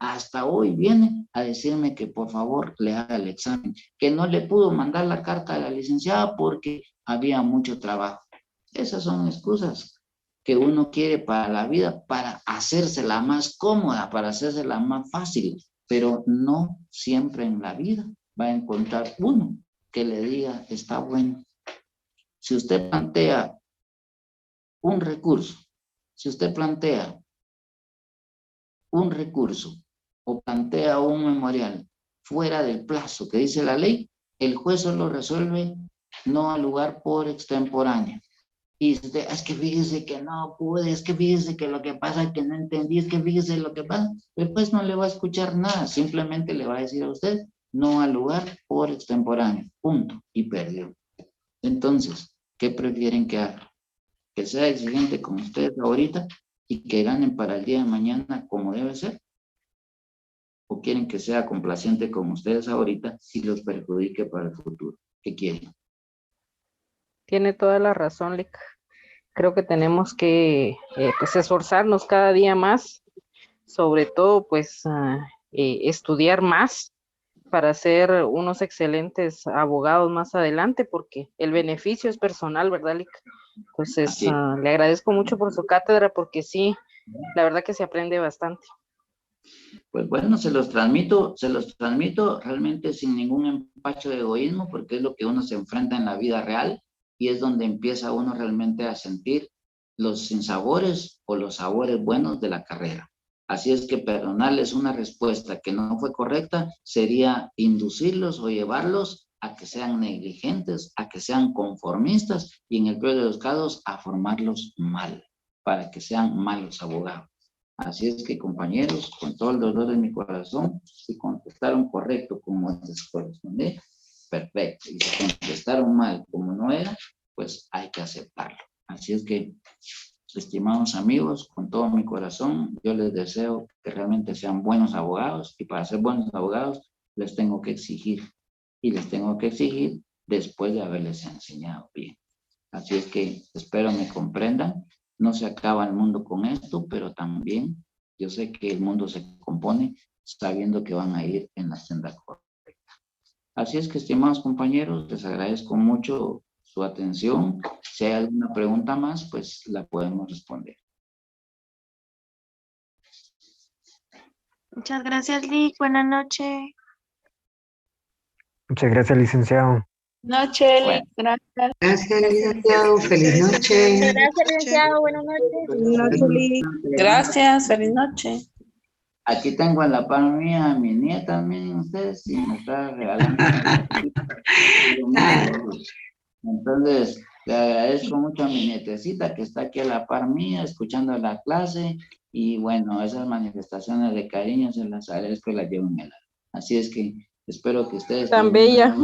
viene a decirme que por favor le haga el examen, que no le pudo mandar la carta a la licenciada porque había mucho trabajo. Esas son excusas que uno quiere para la vida, para hacérsela más cómoda, para hacérsela más fácil, pero no siempre en la vida va a encontrar uno que le diga está bueno. Si usted plantea un recurso, o plantea un memorial fuera del plazo que dice la ley, el juez solo resuelve no al lugar por extemporáneo. Y usted, es que fíjese que no pude, es que fíjese que lo que pasa es que no entendí, es que fíjese lo que pasa. Después no le va a escuchar nada, simplemente le va a decir a usted, no al lugar por extemporáneo, punto, y perdió. Entonces, ¿qué prefieren que haga? Que sea exigente con ustedes ahorita y que ganen para el día de mañana como debe ser. ¿O quieren que sea complaciente con ustedes ahorita y los perjudique para el futuro? ¿Qué quieren? Tiene toda la razón, Lick. Creo que tenemos que pues esforzarnos cada día más, sobre todo pues estudiar más para ser unos excelentes abogados más adelante, porque el beneficio es personal, ¿verdad, Lick? Entonces, le agradezco mucho por su cátedra, porque sí, la verdad que se aprende bastante. Pues bueno, se los transmito realmente sin ningún empacho de egoísmo, porque es lo que uno se enfrenta en la vida real y es donde empieza uno realmente a sentir los sinsabores o los sabores buenos de la carrera. Así es que perdonarles una respuesta que no fue correcta sería inducirlos o llevarlos a que sean negligentes, a que sean conformistas y en el peor de los casos a formarlos mal, para que sean malos abogados. Así es que, compañeros, con todo el dolor de mi corazón, si contestaron correcto como les corresponde, perfecto. Y si contestaron mal como no era, pues hay que aceptarlo. Así es que, estimados amigos, con todo mi corazón, yo les deseo que realmente sean buenos abogados y para ser buenos abogados les tengo que exigir. Y les tengo que exigir después de haberles enseñado bien. Así es que espero me comprendan. No se acaba el mundo con esto, pero también yo sé que el mundo se compone sabiendo que van a ir en la senda correcta. Así es que, estimados compañeros, les agradezco mucho su atención. Si hay alguna pregunta más, pues la podemos responder. Muchas gracias, Lick. Buenas noches. Muchas gracias, licenciado. Noche, Lick. Gracias. Gracias, licenciado. Feliz noche. Gracias, licenciado. Buenas noches. Feliz noche, Lick. Gracias, feliz noche. Aquí tengo en la par mía a mi nieta, miren ustedes, y me está regalando. Entonces, le agradezco mucho a mi nietecita que está aquí a la par mía, escuchando la clase, y bueno, esas manifestaciones de cariño se las agradezco y las llevo en el alma. Así es que espero que ustedes... Tan bella.